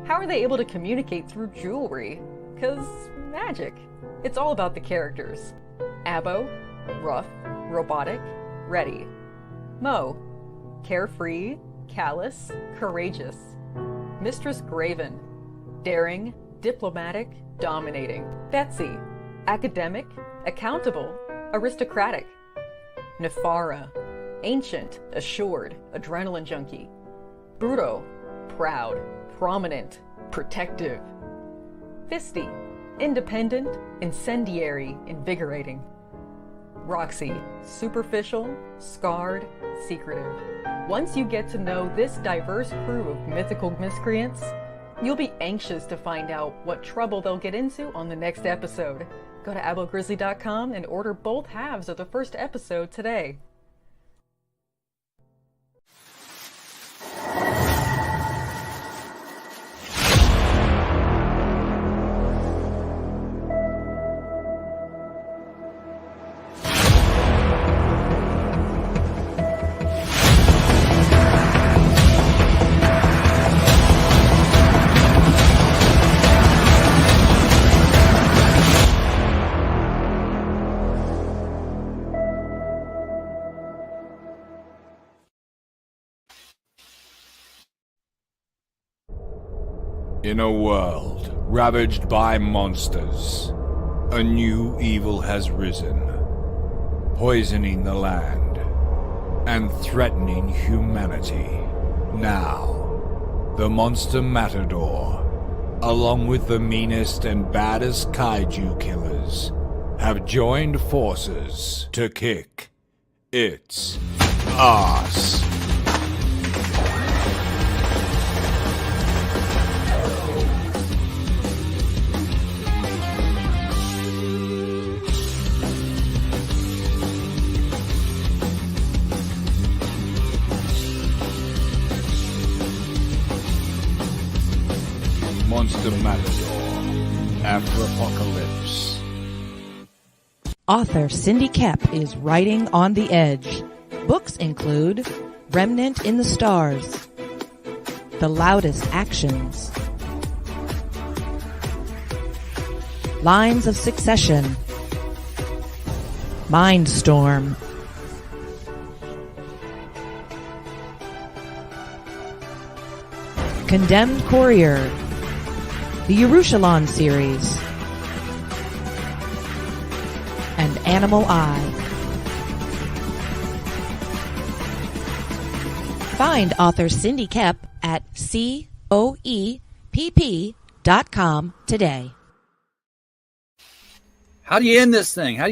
How are they able to communicate through jewelry? 'Cause magic. It's all about the characters. Abo, rough, robotic, ready. Mo, carefree, callous, courageous. Mistress Graven, daring, diplomatic, dominating. Betsy, academic, accountable, aristocratic. Nefara, ancient, assured, adrenaline junkie. Bruto, proud, prominent, protective. Fisty, independent, incendiary, invigorating. Roxy, superficial, scarred, secretive. Once you get to know this diverse crew of mythical miscreants, you'll be anxious to find out what trouble they'll get into on the next episode. Go to abogrizzly.com and order both halves of the first episode today. In a world ravaged by monsters, a new evil has risen, poisoning the land and threatening humanity. Now, the Monster Matador, along with the meanest and baddest kaiju killers, have joined forces to kick its ass. Monster Matador, After Apocalypse. Author Cindy Koepp is writing on the edge. Books include Remnant in the Stars, The Loudest Actions, Lines of Succession, Mindstorm, Condemned Courier, the Yerushalayim series, and Animal Eye. Find author Cindy Koepp at coepp.com today. How do you end this thing? How do you